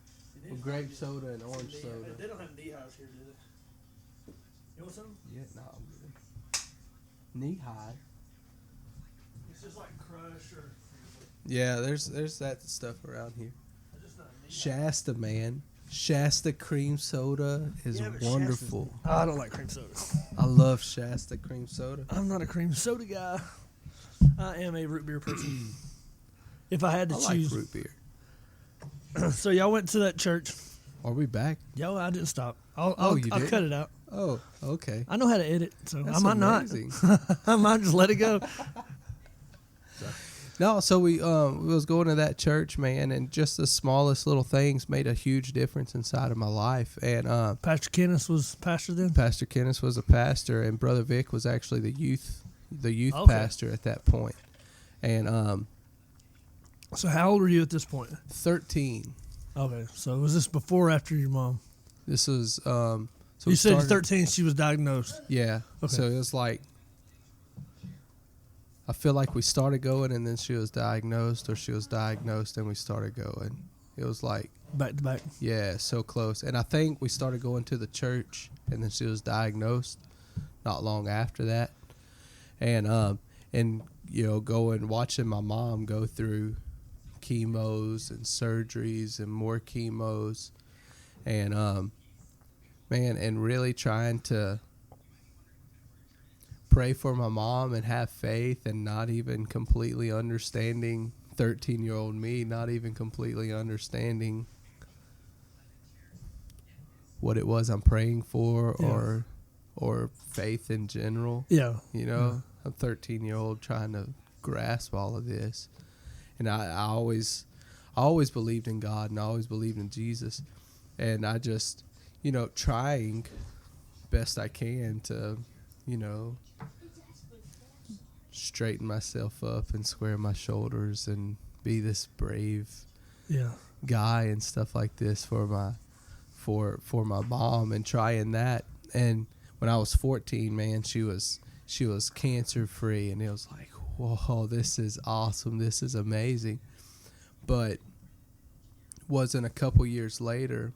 It well, is grape not soda and just orange knee- soda. They don't have knee highs here, do they? You want some? Yeah, no, I'm good. Knee high. It's just like Crush or. Yeah, there's that stuff around here. It's just not knee Shasta, man. Shasta cream soda is Yeah, but wonderful. I don't like cream soda. I love Shasta cream soda. I'm not a cream soda guy. I am a root beer person. If I had to I like choose. root beer. So y'all went to that church. Are we back? Yo, I didn't stop. You I'll did? cut it out. Oh, okay. I know how to edit, so That's I might amazing. not. I might just let it go. No, so we was going to that church, man, and just the smallest little things made a huge difference inside of my life. And Pastor Kenneth was pastor then. Pastor Kenneth was a pastor, and Brother Vic was actually the youth Okay. pastor at that point. And So how old were you at this point? 13. Okay, so was this before or after your mom? This was so You we said started- 13. She was diagnosed. Yeah. Okay. So it was like, I feel like we started going and then she was diagnosed, or she was diagnosed and we started going. It was like, Back to back. yeah, so close. And I think we started going to the church and then she was diagnosed not long after that. And you know, going, watching my mom go through chemos and surgeries and more chemos. And, man, and really trying to pray for my mom and have faith, and not even completely understanding 13-year-old me, not even completely understanding what it was I'm praying for, Yeah. or faith in general. Yeah. You know, a 13-year-old trying to grasp all of this. And I always believed in God, and I always believed in Jesus. And I just, you know, trying best I can to, you know, straighten myself up and square my shoulders and be this brave Yeah. guy and stuff like this for my mom, and trying that. And when I was 14, man, she was cancer free, and it was like, whoa, this is awesome, this is amazing. But wasn't a couple years later,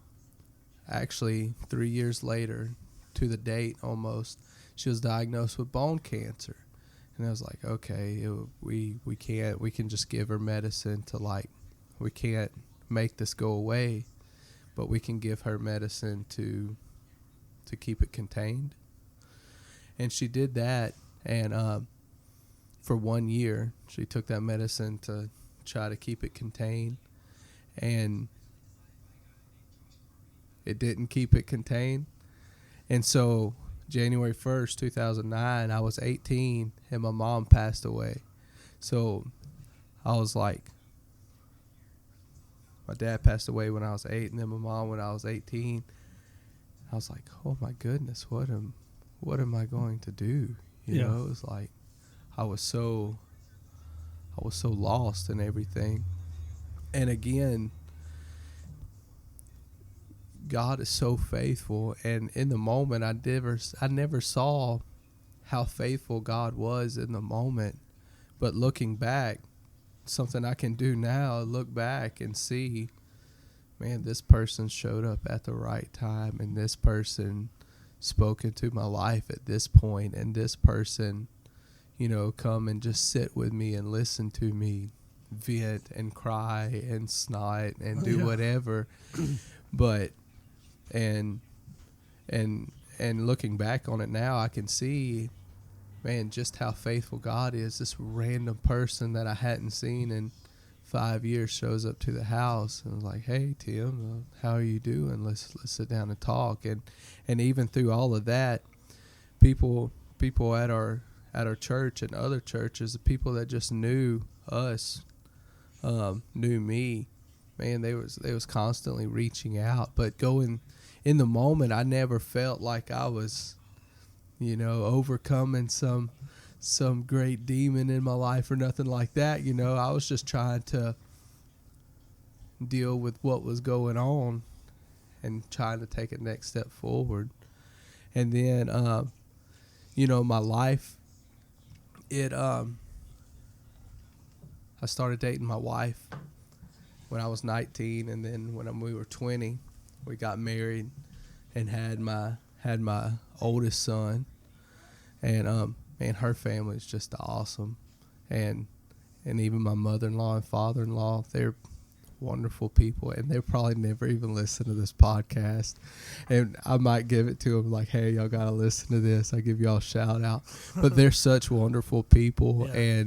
actually 3 years later to the date almost, she was diagnosed with bone cancer. And I was like, okay, we can just give her medicine to, like, we can't make this go away, but we can give her medicine to keep it contained. And she did that, and for 1 year, she took that medicine to try to keep it contained, and it didn't keep it contained. And so January 1st, 2009, I was 18, and my mom passed away. So I was like, my dad passed away when I was 8, and then my mom when I was 18. I was like, oh my goodness, what am I going to do? You know, it was like I was so lost in everything. And again, God is so faithful, and in the moment I never saw how faithful God was in the moment. But looking back, something I can do now, look back and see, man, this person showed up at the right time, and this person spoke into my life at this point, and this person, come and just sit with me and listen to me vent and cry and snot and do whatever. But and looking back on it now, I can see, man, just how faithful God is. This random person that I hadn't seen in 5 years shows up to the house and was like, "Hey, Tim, how are you doing? Let's sit down and talk." And even through all of that, people at our church and other churches, the people that just knew us, knew me, man, they was constantly reaching out. But going in the moment, I never felt like I was, overcoming some great demon in my life or nothing like that. I was just trying to deal with what was going on and trying to take a next step forward. And then, my life, I started dating my wife when I was 19, and then when we were 20, we got married and had my oldest son. And man, her family is just awesome, and even my mother-in-law and father-in-law, they're wonderful people, and they'll probably never even listen to this podcast. And I might give it to them like, "Hey, y'all gotta listen to this." I give y'all a shout out, but they're such wonderful people. Yeah.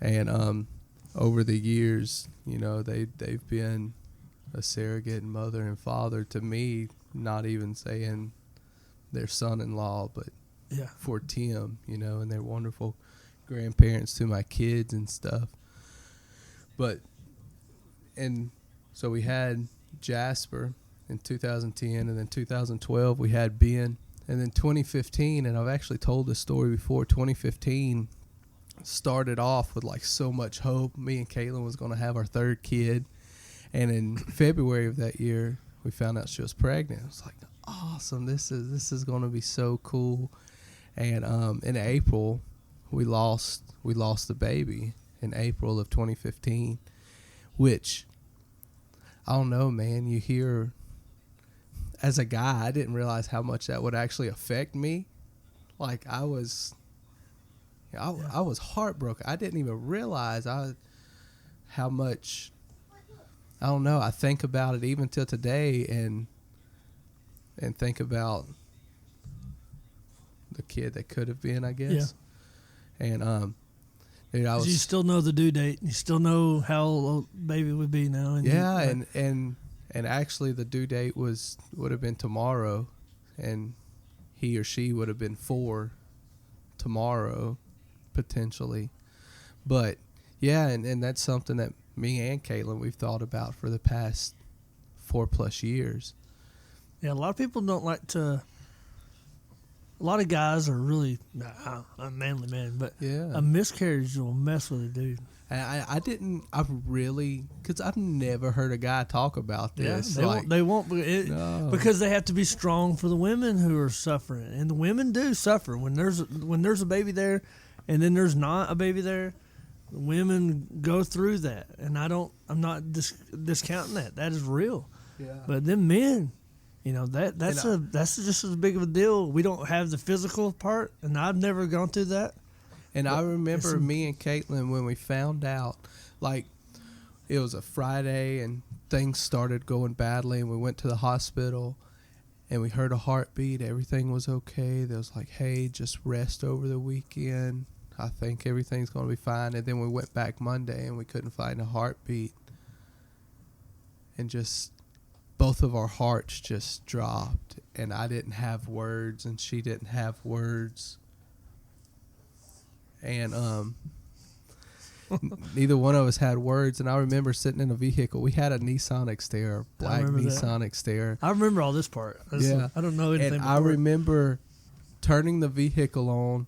And over the years, they've been a surrogate mother and father to me, not even saying their son-in-law, but for Tim, and they're wonderful grandparents to my kids and stuff. And so we had Jasper in 2010, and then 2012 we had Ben, and then 2015, and I've actually told this story before, 2015 started off with like so much hope. Me and Caitlin was going to have our third kid, and in February of that year we found out she was pregnant. I was like, awesome, this is going to be so cool. And in April we lost the baby in April of 2015, which I don't know, man. You hear, as a guy, I didn't realize how much that would actually affect me. Like I was heartbroken. I didn't even realize how much. I don't know. I think about it even till today, and think about the kid that could have been, I guess. Yeah. And dude, you still know the due date. You still know how old baby would be now. And and actually the due date would have been tomorrow, and he or she would have been 4 tomorrow, potentially. But yeah, and that's something that me and Caitlin, we've thought about for the past 4+ years. Yeah, a lot of people don't like to. A lot of guys are really a manly man, but a miscarriage will mess with a dude. And because I've never heard a guy talk about this. Yeah, they won't because they have to be strong for the women who are suffering, and the women do suffer when there's a baby there, and then there's not a baby there. The women go through that, and I'm not discounting that. That is real. Yeah. But then men. That's just as big of a deal. We don't have the physical part, and I've never gone through that. And I remember me and Caitlin, when we found out, like, it was a Friday and things started going badly, and we went to the hospital, and we heard a heartbeat. Everything was okay. They was like, "Hey, just rest over the weekend. I think everything's going to be fine." And then we went back Monday, and we couldn't find a heartbeat. And just both of our hearts just dropped, and I didn't have words, and she didn't have words. And neither one of us had words. And I remember sitting in a vehicle. We had a Nissan Xterra, black Nissan Xterra. I remember all this part. I don't know anything. And I remember turning the vehicle on,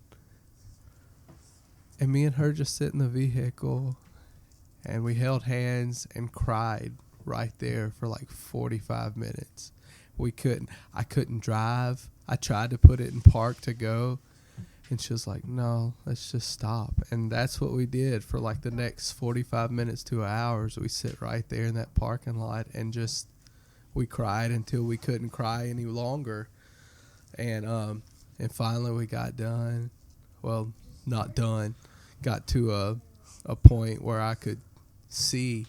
and me and her just sit in the vehicle, and we held hands and cried right there for like 45 minutes. I couldn't drive. I tried to put it in park to go, and she was like, no, let's just stop. And that's what we did for like the next 45 minutes to hours. We sit right there in that parking lot and just, we cried until we couldn't cry any longer. And finally we got done. Well, not done. Got to a point where I could see,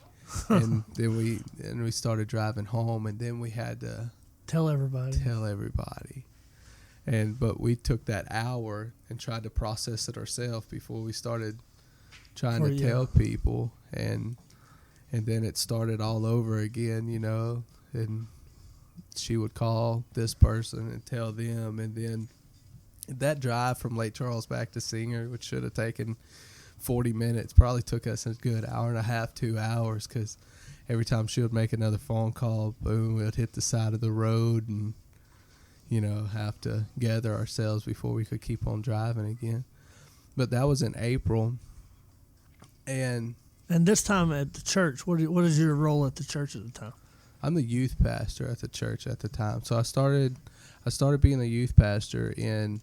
and then we started driving home, and then we had to Tell everybody. But we took that hour and tried to process it ourselves before we started trying to tell people, and then it started all over again, you know. And she would call this person and tell them, and then that drive from Lake Charles back to Singer, which should have taken 40 minutes, probably took us a good hour and a half, 2 hours, because every time she would make another phone call, boom, we'd hit the side of the road and, you know, have to gather ourselves before we could keep on driving again. But that was in April. And this time at the church, what is your role at the church at the time? I'm the youth pastor at the church at the time. So I started being the youth pastor in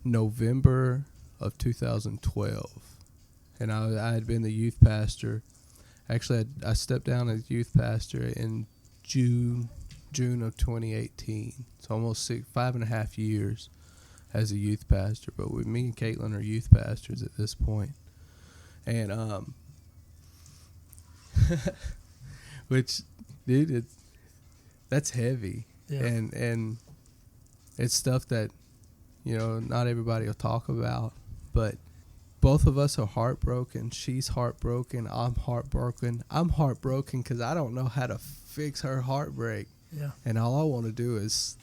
November of 2012. And I had been the youth pastor. Actually, I stepped down as youth pastor in June of 2018. It's almost 5.5 years as a youth pastor. But me and Caitlin are youth pastors at this point. And which, dude, that's heavy. Yeah. And it's stuff that, you know, not everybody will talk about. But both of us are heartbroken. She's heartbroken. I'm heartbroken. I'm heartbroken because I don't know how to fix her heartbreak. Yeah. And all I want to do is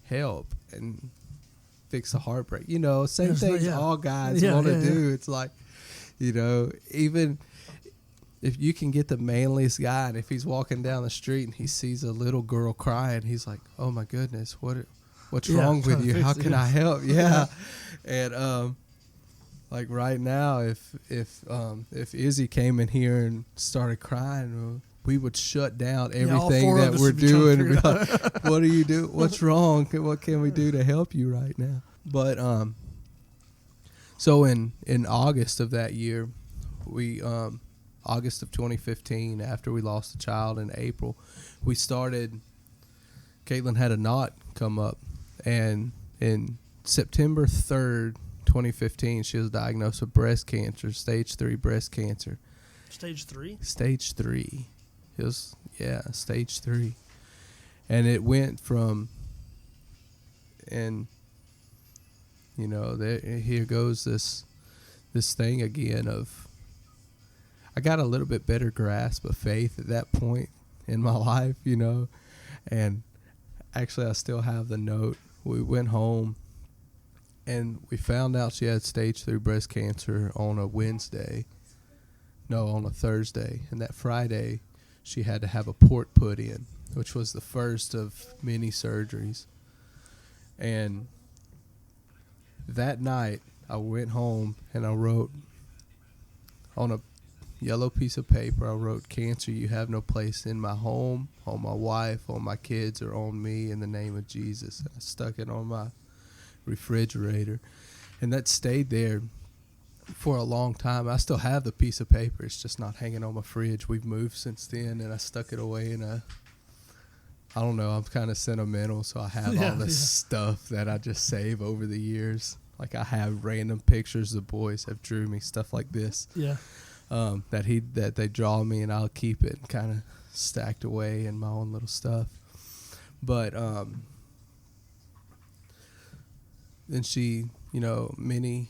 help and fix the heartbreak. You know, same thing all guys want to do. It's like, you know, even if you can get the manliest guy, and if he's walking down the street and he sees a little girl crying, he's like, oh my goodness, what's wrong with you? How can I help? Yeah. And like right now, if Izzy came in here and started crying, we would shut down everything that we're doing and be like, what do you do? What's wrong? What can we do to help you right now? But so in August of that year, August of 2015, after we lost a child in April, Caitlin had a knot come up, and in September 3rd, 2015, she was diagnosed with breast cancer, stage 3 breast cancer. Stage 3? Stage 3. It was, stage 3. And it went from, and, you know, here goes this thing again of, I got a little bit better grasp of faith at that point in my life, you know. And actually, I still have the note. We went home, and we found out she had stage 3 breast cancer on a Thursday. And that Friday, she had to have a port put in, which was the first of many surgeries. And that night, I went home and I wrote on a yellow piece of paper, I wrote, "Cancer, you have no place in my home, on my wife, on my kids, or on me, in the name of Jesus." And I stuck it on my refrigerator, and that stayed there for a long time. I still have the piece of paper. It's just not hanging on my fridge. We've moved since then, and I stuck it away in I don't know, I'm kind of sentimental, so I have all this stuff that I just save over the years. Like, I have random pictures the boys have drew me, stuff like this. Yeah. That they draw me, and I'll keep it kind of stacked away in my own little stuff. But then she, you know, many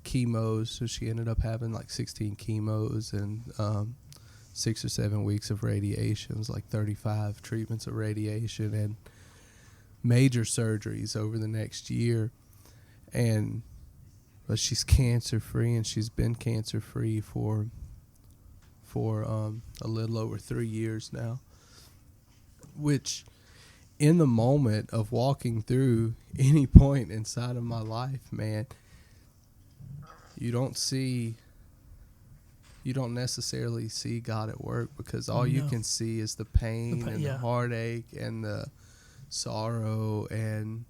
chemos, so she ended up having like 16 chemos and 6 or 7 weeks of radiations, like 35 treatments of radiation, and major surgeries over the next year. But she's cancer free, and she's been cancer free for a little over 3 years now. Which, in the moment of walking through any point inside of my life, man, you don't see you don't necessarily see God at work, because all you No. can see is the pain and yeah. the heartache and the sorrow and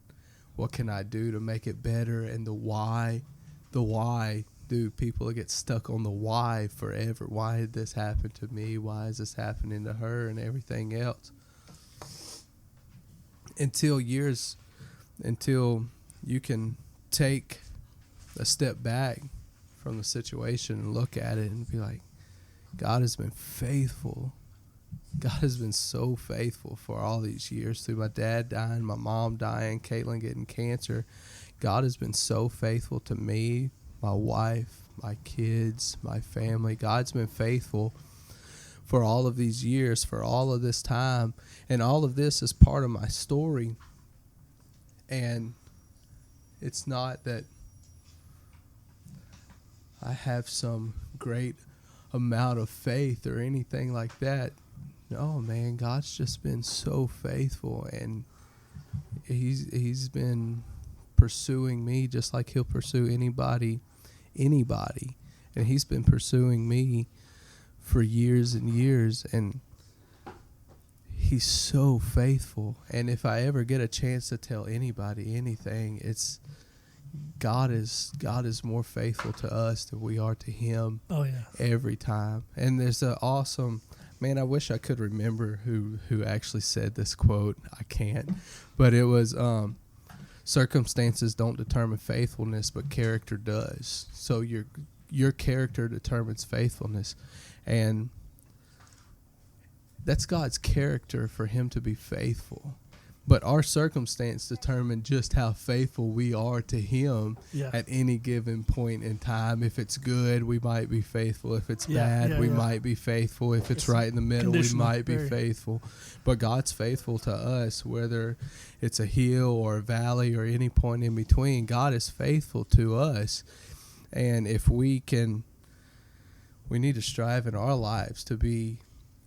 what can I do to make it better, and the why. Dude, people get stuck on the why forever. Why did this happen to me? Why is this happening to her, and everything else? Until you can take a step back from the situation and look at it and be like, God has been faithful. God has been so faithful for all these years, through my dad dying, my mom dying, Caitlin getting cancer. God has been so faithful to me, my wife, my kids, my family. God's been faithful for all of these years, for all of this time. And all of this is part of my story. And it's not that I have some great amount of faith or anything like that. No, man, God's just been so faithful, and he's been pursuing me just like he'll pursue anybody. And he's been pursuing me for years and years, and he's so faithful. And if I ever get a chance to tell anybody anything, it's God is more faithful to us than we are to him. Oh yeah. Every time. And there's an awesome, man, I wish I could remember who actually said this quote. I can't. But it was, circumstances don't determine faithfulness, but character does. So your character determines faithfulness. And that's God's character, for him to be faithful. But our circumstance determines just how faithful we are to him at any given point in time. If it's good, we might be faithful. If it's bad, we might be faithful. If it's right in the middle, we might be faithful. But God's faithful to us, whether it's a hill or a valley or any point in between. God is faithful to us. And if we need to strive in our lives to be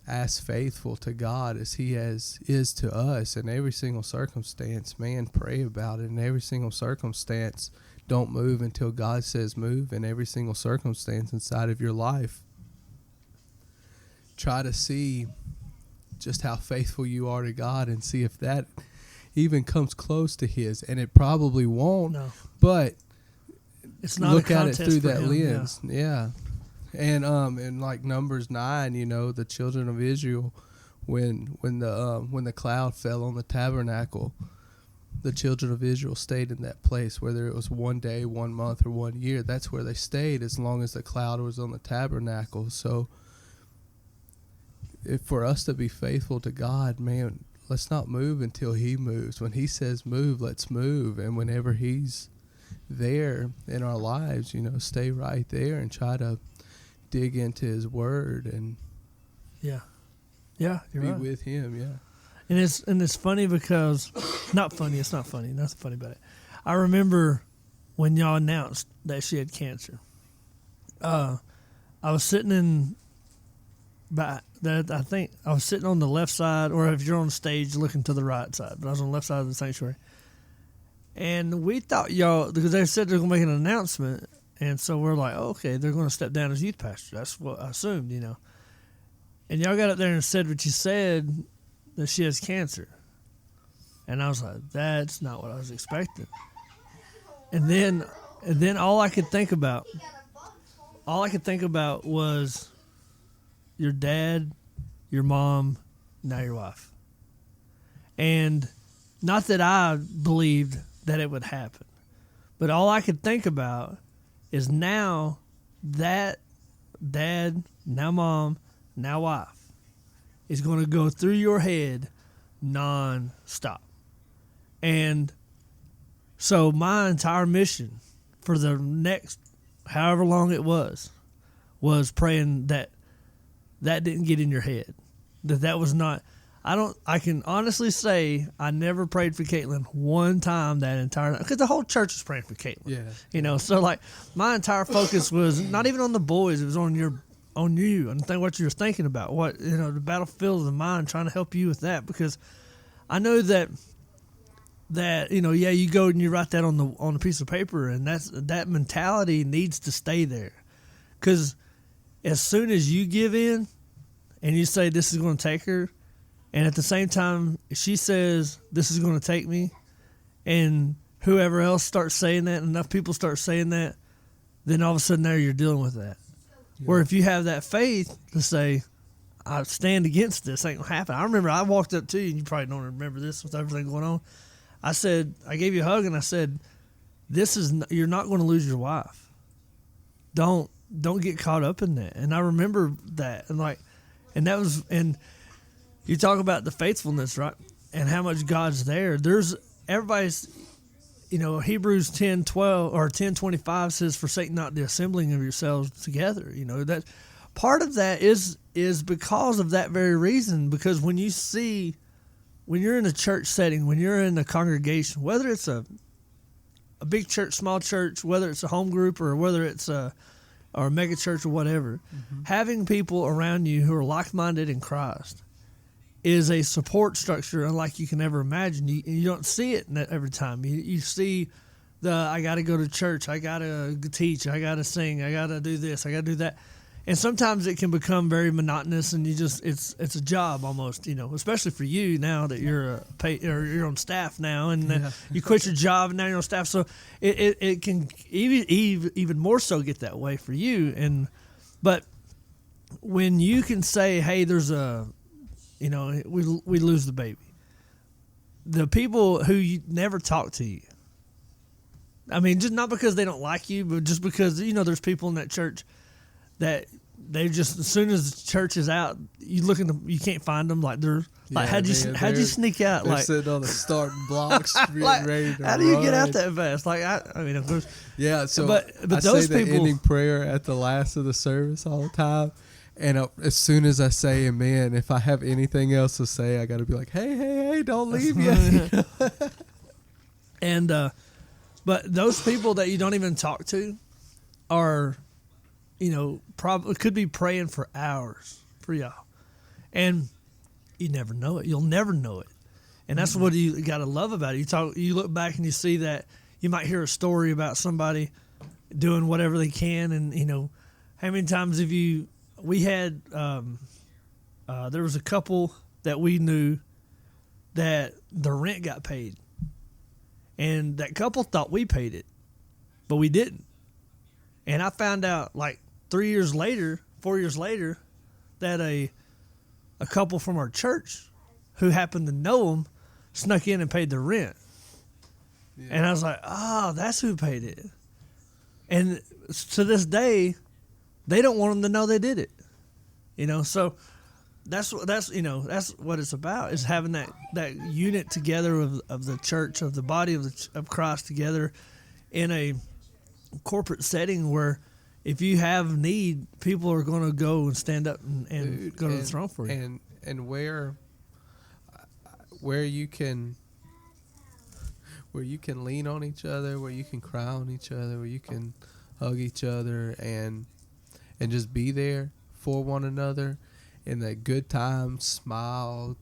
as faithful to God as he is to us in every single circumstance. Man, pray about it. In every single circumstance, don't move until God says move. In every single circumstance inside of your life, try to see just how faithful you are to God, and see if that even comes close to his. And it probably won't. No. But It's not look a at it contest through for that him, lens. Yeah. And in like Numbers 9, the children of Israel, when the cloud fell on the tabernacle, the children of Israel stayed in that place, whether it was 1 day, 1 month, or 1 year. That's where they stayed as long as the cloud was on the tabernacle. So if for us to be faithful to God, man, let's not move until he moves. When he says move, let's move. And whenever he's there in our lives, stay right there and try to dig into his word and you're be right. with him. And it's funny because it's not funny nothing funny about it. I remember when y'all announced that she had cancer. I was sitting I think I was sitting on the left side, or if you're on the stage, looking to the right side, but I was on the left side of the sanctuary. And we thought y'all, because they said they're going to make an announcement, and so we're like, oh, okay, they're going to step down as youth pastor. That's what I assumed, And y'all got up there and said what you said, that she has cancer. And I was like, that's not what I was expecting. And then all I could think about was your dad, your mom, now your wife. And not that I believed that it would happen, but all I could think about is now that dad, now mom, now wife is going to go through your head non-stop. And so my entire mission for the next however long it was praying that didn't get in your head. That was not, I can honestly say I never prayed for Caitlin one time that entire night, because the whole church was praying for Caitlin. Yeah. So like my entire focus was not even on the boys, it was on you and think what you were thinking about, what, the battlefield of the mind, trying to help you with that, because I know that you go and you write that on a piece of paper, and that mentality needs to stay there, because as soon as you give in and you say this is going to take her, and at the same time she says this is going to take me, and whoever else starts saying that, enough people start saying that, then all of a sudden there you're dealing with that. Yeah. Where if you have that faith to say, I stand against this, ain't gonna happen. I remember I walked up to you, and you probably don't remember this with everything going on. I said, I gave you a hug, and I said, you're not going to lose your wife. Don't get caught up in that. And I remember that, and you talk about the faithfulness, right? And how much God's there. Everybody's, Hebrews 10:12 or 10:25 says, forsake not the assembling of yourselves together. That part of that is because of that very reason. Because when you're in a church setting, when you're in a congregation, whether it's a big church, small church, whether it's a home group or whether it's a mega church or whatever, having people around you who are like-minded in Christ is a support structure unlike you can ever imagine. You don't see it every time. You see I got to go to church, I got to teach, I got to sing, I got to do this, I got to do that. And sometimes it can become very monotonous, and it's a job almost, especially for you now that you're you're on staff now, and you quit your job and now you're on staff. So it can even more so get that way for you. But when you can say, hey, there's we lose the baby, the people who you never talk to you. I mean, just not because they don't like you, but just because there's people in that church that they just, as soon as the church is out, you can't find them. Like how'd you sneak out? They're Like sitting on the starting blocks, ready to how do you get out that fast? Like I mean, of course. Yeah. So but I those say the people, ending prayer at the last of the service all the time, and as soon as I say amen, if I have anything else to say, I got to be like, hey, don't leave yet. And but those people that you don't even talk to are, probably could be praying for hours for y'all, and you never know it. You'll never know it, and that's what you got to love about it. You look back and you see that you might hear a story about somebody doing whatever they can, and how many times we had there was a couple that we knew that the rent got paid, and that couple thought we paid it, but we didn't. And I found out like 4 years later, that a couple from our church who happened to know them snuck in and paid the rent. Yeah. And I was like, that's who paid it. And to this day, they don't want them to know they did it. So that's what it's about, is having that unit together of the church, of the body of Christ together in a corporate setting where if you have need, people are going to go and stand up and go to the throne for you. And where you can lean on each other, where you can cry on each other, where you can hug each other and just be there for one another in the good times, smile,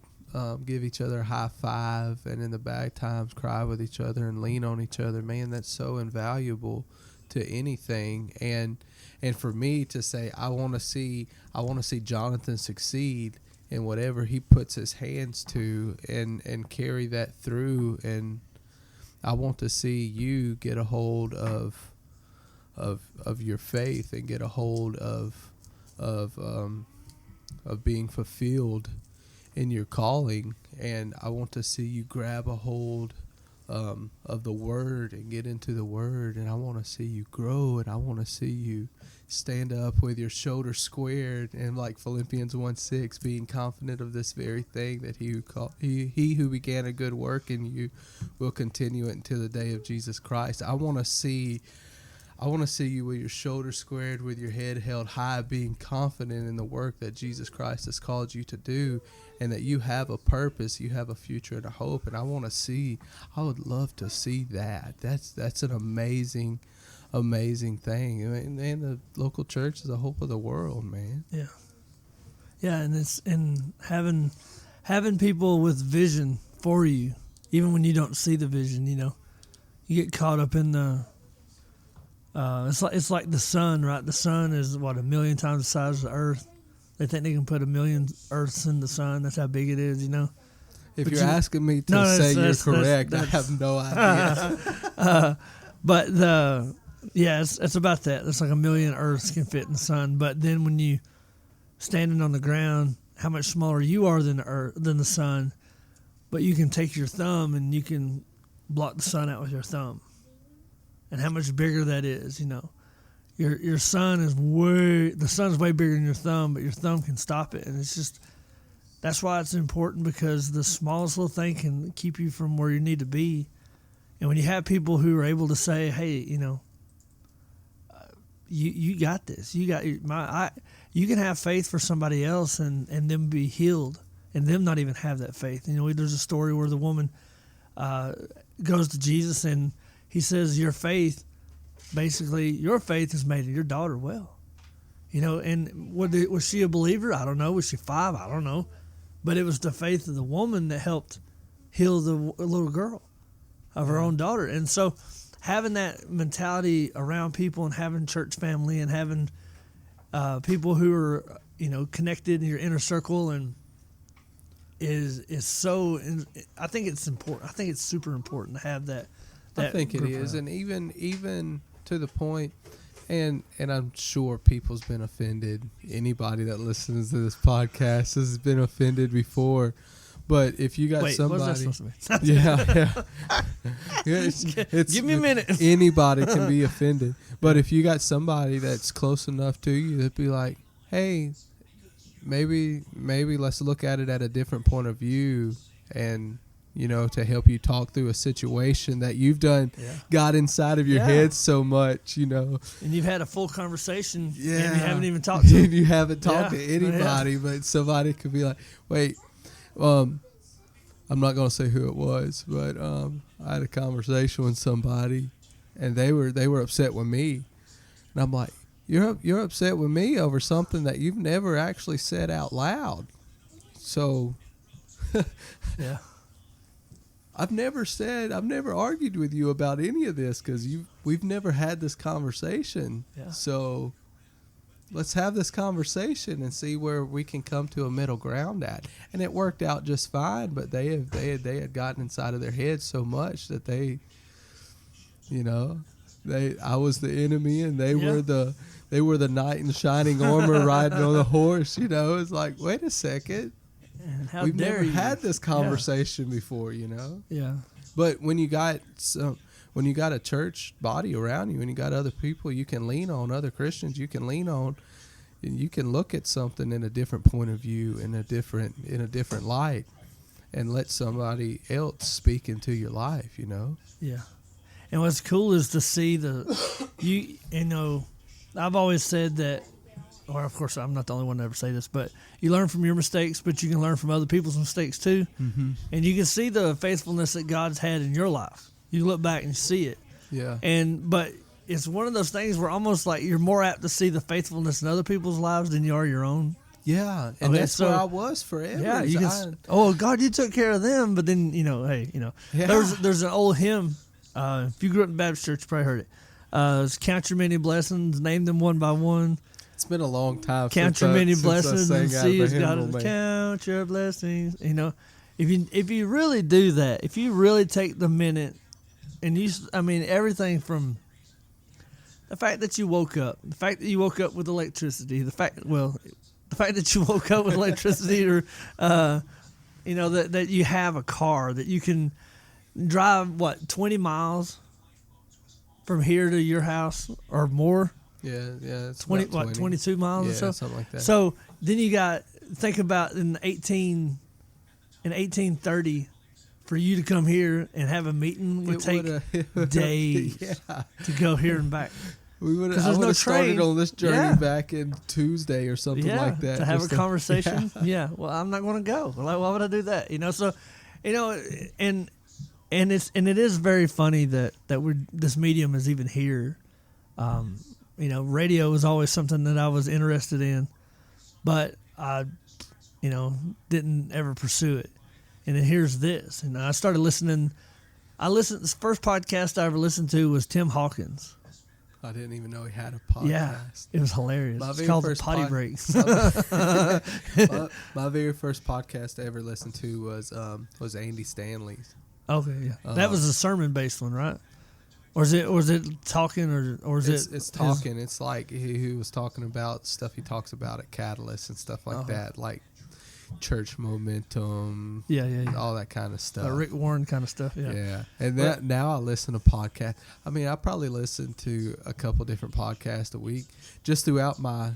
give each other a high five, and in the bad times cry with each other and lean on each other. Man, that's so invaluable to anything. And for me to say, I want to see Jonathan succeed in whatever he puts his hands to, and carry that through. And I want to see you get a hold of your faith and get a hold of being fulfilled in your calling. And I want to see you grab a hold of the Word and get into the Word. And I want to see you grow, and I want to see you stand up with your shoulders squared, and like Philippians 1:6, being confident of this very thing, that he who began a good work in you will continue it until the day of Jesus Christ. I want to see you with your shoulders squared, with your head held high, being confident in the work that Jesus Christ has called you to do, and that you have a purpose, you have a future and a hope. And I would love to see that. That's an amazing thing. And the local church is the hope of the world, man. Yeah. Yeah, and having people with vision for you, even when you don't see the vision, you get caught up in It's like the sun, right? The sun is what, 1 million times the size of the Earth. They think they can put 1 million Earths in the sun. That's how big it is, you know. If But you're you- asking me to No, say that's- you're that's- correct, I that's- have no idea. But it's about that. It's like 1 million Earths can fit in the sun. But then when you standing on the ground, how much smaller you are than the Earth, than the sun. But you can take your thumb and you can block the sun out with your thumb. And how much bigger that is, you know. Your sun is the sun's way bigger than your thumb, but your thumb can stop it. And it's just, that's why it's important, because the smallest little thing can keep you from where you need to be. And when you have people who are able to say, hey, you know, you got this. You can have faith for somebody else and them be healed and them not even have that faith. You know, there's a story where the woman goes to Jesus and he says, your faith has made your daughter well. You know, and was she a believer? I don't know. Was she 5? I don't know. But it was the faith of the woman that helped heal the little girl of her own daughter. And so having that mentality around people and having church family and having people who are, you know, connected in your inner circle and is so, I think it's important. I think it's super important to have that. I think it group is, around. and even to the point, and I'm sure people's been offended. Anybody that listens to this podcast has been offended before. But if you got Wait, somebody, what was that supposed to be? yeah, it's Give me a minute. Anybody can be offended, but if you got somebody that's close enough to you, that'd be like, hey, maybe let's look at it at a different point of view, and you know, to help you talk through a situation that you've done, got inside of your Yeah. head so much, you know. And you've had a full conversation and Yeah. you haven't even talked to And them. you haven't talked Yeah. to anybody, but somebody could be like, wait, I'm not going to say who it was, but I had a conversation with somebody, and they were upset with me. And I'm like, you're upset with me over something that you've never actually said out loud. So Yeah. I've never argued with you about any of this because we've never had this conversation. Yeah. So let's have this conversation and see where we can come to a middle ground at. And it worked out just fine, but they had gotten inside of their heads so much that they, you know, I was the enemy and they were the knight in shining armor riding on the horse. You know, it's like, wait a second. And how We've dare never you? had this conversation before, you know. Yeah. But when you got a church body around you, and you got other people you can lean on, other Christians you can lean on, and you can look at something in a different point of view, in a different light, and let somebody else speak into your life, you know. Yeah. And what's cool is to see you know, I've always said that, or of course I'm not the only one to ever say this, but you learn from your mistakes, but you can learn from other people's mistakes too. Mm-hmm. And you can see the faithfulness that God's had in your life. You look back and see it. Yeah. But it's one of those things where almost like you're more apt to see the faithfulness in other people's lives than you are your own. Yeah, and Okay, that's so- where I was forever. Yeah, you can. God, you took care of them, but then hey, Yeah. there's an old hymn. If you grew up in Baptist church, you probably heard it. It's count your many blessings, name them one by one. It's been a long time. Count since your I- many since I blessings sang and out of see a as God hymnal, is. man. Count your blessings. You know, if you really do that, if you really take the minute, and everything from the fact that you woke up, the fact that you woke up with electricity, the fact that you woke up with electricity, or that you have a car, that you can drive 20 miles from here to your house or more. Yeah, it's 22 miles or so, something like that. So then you think about in 1830, for you to come here and have a meeting would take days to go here and back. I would there's have no started train. on this journey Yeah. back in Tuesday or something like that. To have just a conversation. Yeah. Well, I'm not going to go. Like, why would I do that? So, and it is very funny that this medium is even here. Radio was always something that I was interested in, but I, didn't ever pursue it. And then here's this, and I started listening. This first podcast I ever listened to was Tim Hawkins. I didn't even know he had a podcast. Yeah, it was hilarious. My It's very called the first Potty Breaks. my very first podcast I ever listened to was Andy Stanley's. Okay, yeah, that was a sermon-based one, right? Or is it talking, or is it? It's talking. It's like he was talking about stuff he talks about at Catalyst and stuff like that, like church momentum. Yeah. All that kind of stuff. Rick Warren kind of stuff. Yeah. Yeah, and that now I listen to podcasts. I mean, I probably listen to a couple different podcasts a week just throughout my.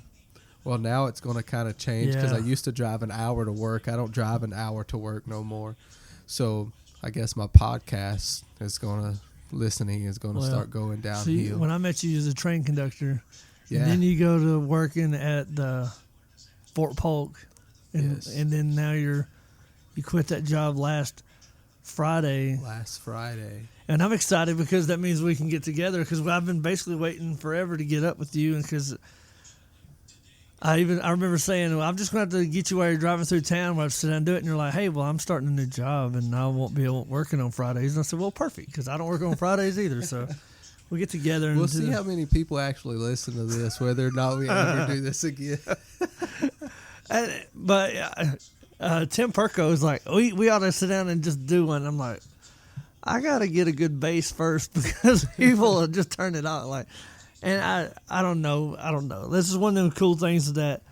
Well, now it's going to kind of change because I Yeah. used to drive an hour to work. I don't drive an hour to work no more. So I guess my podcast listening is going to start going downhill. See, when I met you as a train conductor, Yeah. and then you go to working at the Fort Polk, and Yes. and then now you quit that job last Friday, Last Friday. and I'm excited because that means we can get together because I've been basically waiting forever to get up with you, and because I remember saying, well, I'm just going to have to get you while you're driving through town while I sit down and do it. And you're like, hey, well, I'm starting a new job and I won't be working on Fridays. And I said, well, perfect, because I don't work on Fridays either. So we get together and We'll see how many people actually listen to this, whether or not we ever do this again. But Tim Perko is like, we ought to sit down and just do one. I'm like, I got to get a good bass first because people will just turn it out. Like, and I don't know. This is one of the cool things that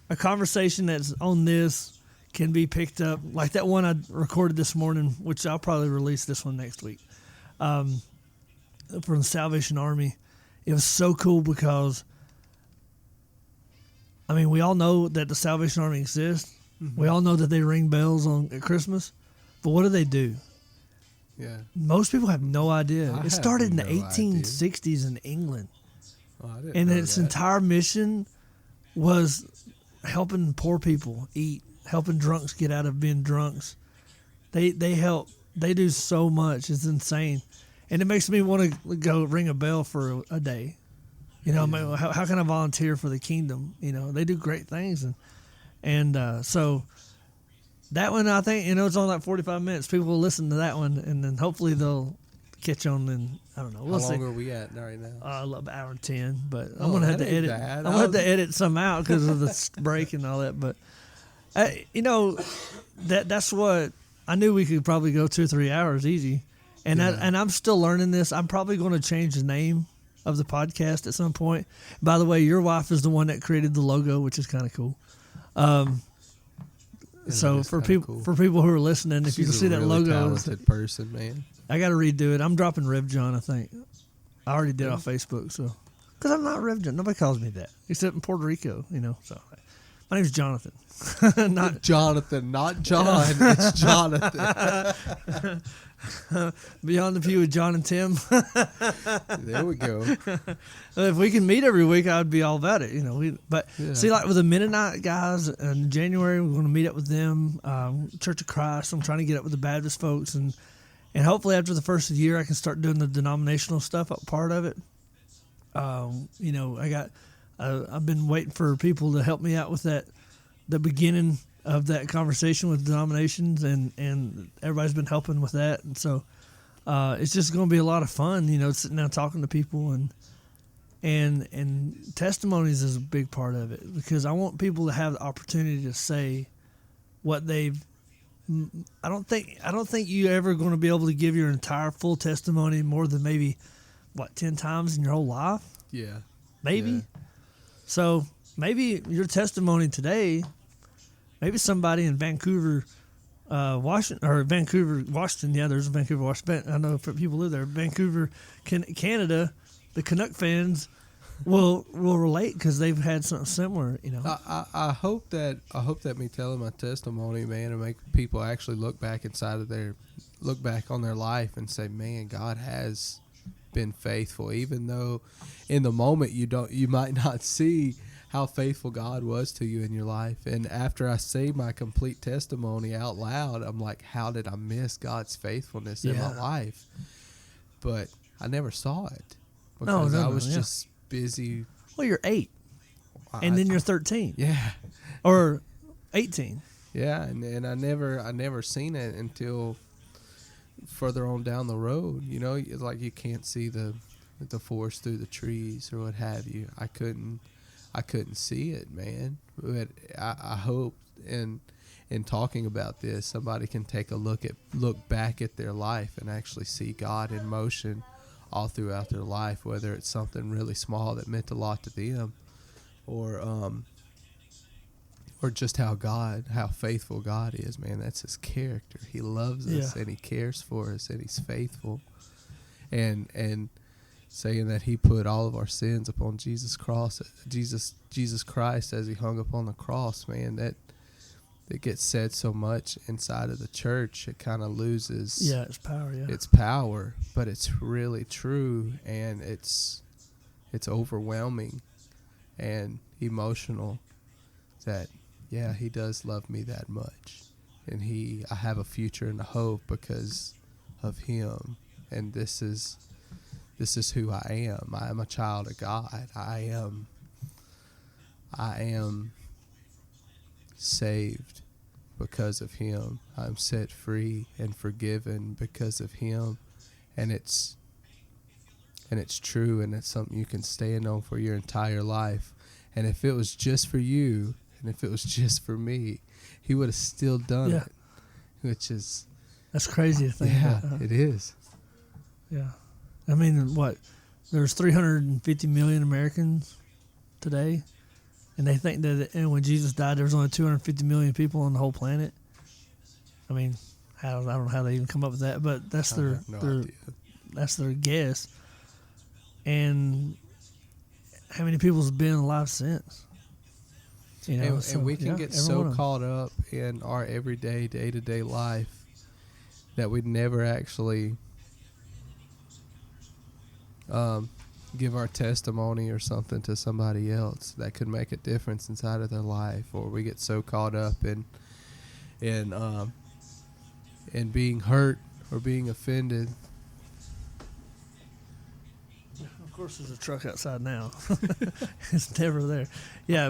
a conversation that's on this can be picked up. Like that one I recorded this morning, which I'll probably release this one next week, from the Salvation Army. It was so cool because, I mean, we all know that the Salvation Army exists. Mm-hmm. We all know that they ring bells at Christmas. But what do? Yeah. Most people have no idea. I It started in the have no 1860s in England. Oh, I didn't And know its that. entire mission was helping poor people eat, helping drunks get out of being drunks. They help. They do so much. It's insane. And it makes me want to go ring a bell for a day. You know, how can I volunteer for the kingdom? You know, they do great things. And so that one, I think, it's only like 45 minutes. People will listen to that one, and then hopefully they'll catch on. And I don't know. We'll How see. long are we at right now? I love hour and 10, but I'm Oh, gonna have that to ain't edit. bad. I'm gonna have to edit some out because of the break and all that. But that's what I knew we could probably go 2 or 3 hours easy, and I'm still learning this. I'm probably going to change the name of the podcast at some point. By the way, your wife is the one that created the logo, which is kind of cool. So is for kinda people cool. who are listening, if you She's see a that really logo, talented person, man. I got to redo it. I'm dropping Rev John, I think. I already did off Facebook, so because I'm not Rev John. Nobody calls me that except in Puerto Rico, So my name's Jonathan, not Jonathan, not John. It's Jonathan. Beyond the Pew with John and Tim. There we go. If we can meet every week, I'd be all about it. Yeah. See, like with the Mennonite guys in January, we're going to meet up with them. Church of Christ. I'm trying to get up with the Baptist folks, and hopefully after the first of the year, I can start doing the denominational stuff up part of it. I've been waiting for people to help me out with that, the beginning of that conversation with denominations, and everybody's been helping with that, and so it's just going to be a lot of fun, sitting down talking to people, and testimonies is a big part of it because I want people to have the opportunity to say what they've. I don't think you're ever going to be able to give your entire full testimony more than maybe 10 times in your whole life, Yeah. maybe. Yeah. So maybe your testimony today, maybe somebody in Vancouver, Washington. Yeah, there's Vancouver, Washington. I know people live there. Vancouver, Canada. The Canuck fans will relate because they've had something similar. I hope that me telling my testimony, man, and make people actually look back on their life and say, man, God has been faithful, even though in the moment you might not see how faithful God was to you in your life. And after I say my complete testimony out loud, I'm like, how did I miss God's faithfulness in my life? But I never saw it because I was just busy. Well, you're 8, and then you're 13, Yeah. or 18. Yeah, and I never seen it until further on down the road. It's like you can't see the the forest through the trees or what have you. I couldn't see it, man. But I hope in talking about this, somebody can take a look back at their life and actually see God in motion all throughout their life, whether it's something really small that meant a lot to them, or just how faithful God is, man. That's his character. He loves us and he cares for us and he's faithful. And saying that he put all of our sins upon Jesus Christ as he hung upon the cross, man, that gets said so much inside of the church, it kind of loses its power, but it's really true, and it's overwhelming and emotional that he does love me that much, and I have a future and a hope because of him. And this is who I am. I am a child of God. I am saved because of him. I'm set free and forgiven because of him. And it's true, and it's something you can stand on for your entire life. And if it was just for you, and if it was just for me, he would have still done it. That's crazy to think about. It is. Yeah. I mean, there's 350 million Americans today, and they think that when Jesus died, there was only 250 million people on the whole planet. I mean, I don't know how they even come up with that, but that's their guess. And how many people have been alive since? And we can get so caught up in our everyday, day-to-day life that we'd never actually give our testimony or something to somebody else that could make a difference inside of their life. Or we get so caught up in being hurt or being offended. Of course, there's a truck outside now. It's never there. Yeah,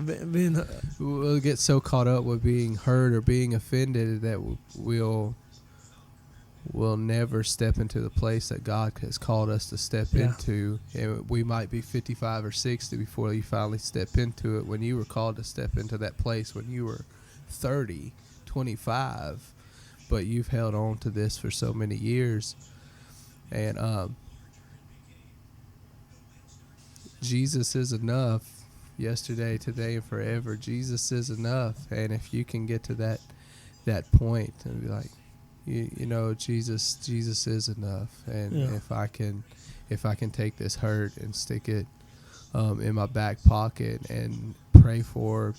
we'll get so caught up with being hurt or being offended that we'll never step into the place that God has called us to step into. And we might be 55 or 60 before you finally step into it, when you were called to step into that place when you were 30, 25. But you've held on to this for so many years. And Jesus is enough, yesterday, today, and forever. Jesus is enough. And if you can get to that point and be like, Jesus is enough. And if I can take this hurt and stick it in my back pocket and pray for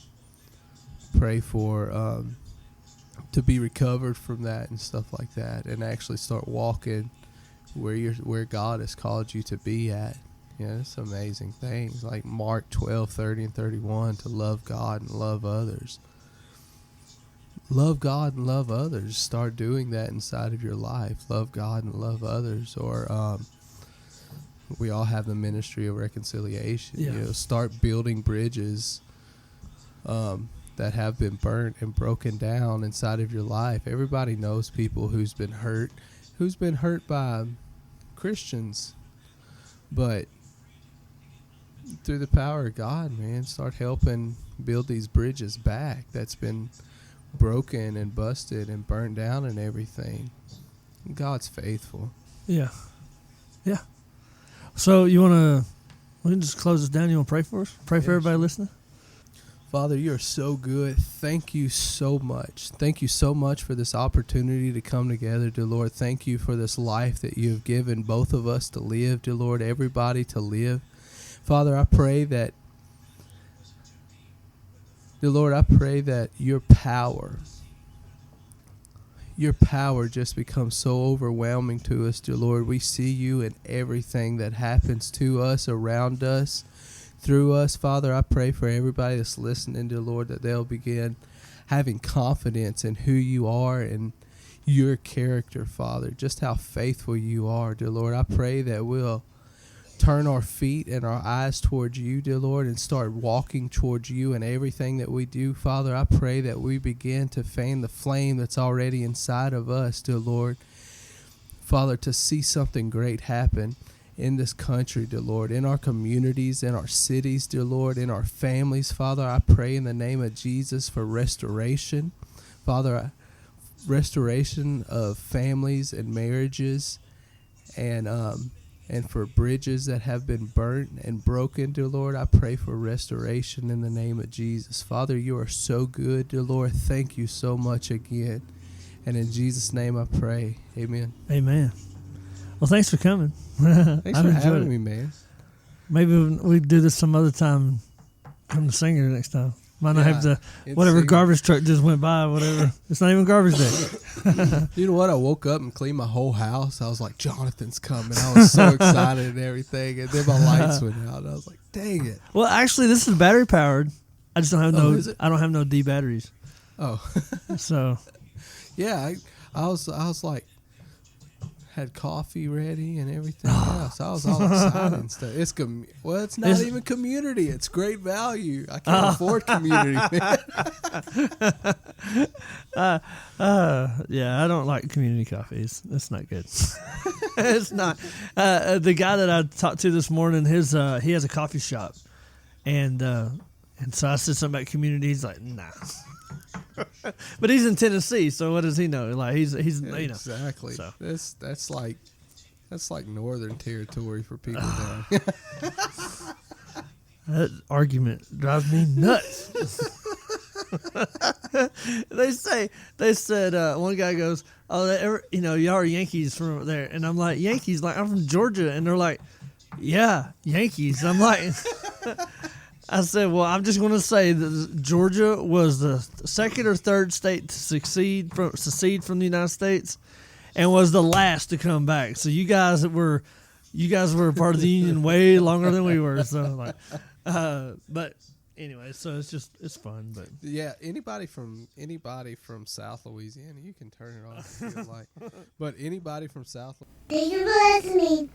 to be recovered from that and stuff like that, and actually start walking where God has called you to be at. It's amazing things like Mark 12:30 and 31, to love God and love others. Love God and love others. Start doing that inside of your life. Love God and love others. Or we all have the ministry of reconciliation. Start building bridges that have been burnt and broken down inside of your life. Everybody knows people who's been hurt by Christians, but through the power of God, man, start helping build these bridges back that's been broken and busted and burnt down and everything. God's faithful. Yeah. So we can just close this down. You want to pray for us? Pray for everybody listening? Father, you are so good. Thank you so much. Thank you so much for this opportunity to come together, dear Lord. Thank you for this life that you have given both of us to live, dear Lord, everybody to live. Father, I pray that, dear Lord, your power just becomes so overwhelming to us, dear Lord. We see you in everything that happens to us, around us, through us. Father, I pray for everybody that's listening, dear Lord, that they'll begin having confidence in who you are and your character, Father, just how faithful you are, dear Lord. I pray that we'll turn our feet and our eyes towards you, dear Lord, and start walking towards you in everything that we do. Father, I pray that we begin to fan the flame that's already inside of us, dear Lord. Father, to see something great happen in this country, dear Lord, in our communities, in our cities, dear Lord, in our families. Father, I pray in the name of Jesus for restoration. Father, restoration of families and marriages, and for bridges that have been burnt and broken, dear Lord. I pray for restoration in the name of Jesus. Father, you are so good, dear Lord. Thank you so much again. And in Jesus' name I pray. Amen. Amen. Well, thanks for coming. Thanks I've for enjoyed having it. me, man. Maybe we do this some other time. Come to Singer next time. Might not have Yeah, to, it's whatever Singer. garbage truck just went by, whatever. It's not even garbage day. You know what? I woke up and cleaned my whole house. I was like, Jonathan's coming. I was so excited and everything. And then my lights went out. And I was like, dang it. Well, actually, this is battery powered. I just don't have Oh, is it? I don't have no D batteries. Oh, So yeah. I was like, had coffee ready and everything else. I was all excited and stuff. It's it's not It's- even community. It's great value. I can't afford community, man. yeah, I don't like community coffees. It's not good. It's not. The guy that I talked to this morning, he has a coffee shop, and so I said something about community. He's like, nah. But he's in Tennessee, so what does he know? Like he's you know. Exactly. So. That's like northern territory for people down here. That argument drives me nuts. They said one guy goes, "Oh, y'all are Yankees from there," and I'm like, "Yankees? Like I'm from Georgia," and they're like, "Yeah, Yankees." I'm like, I said, "Well, I'm just going to say that Georgia was the second or third state to secede from the United States, and was the last to come back. So you guys were a part of the Union way longer than we were." So like, but anyway, so it's fun. But Yeah, anybody from South Louisiana, you can turn it off if you like. But anybody from South Thank you for listening.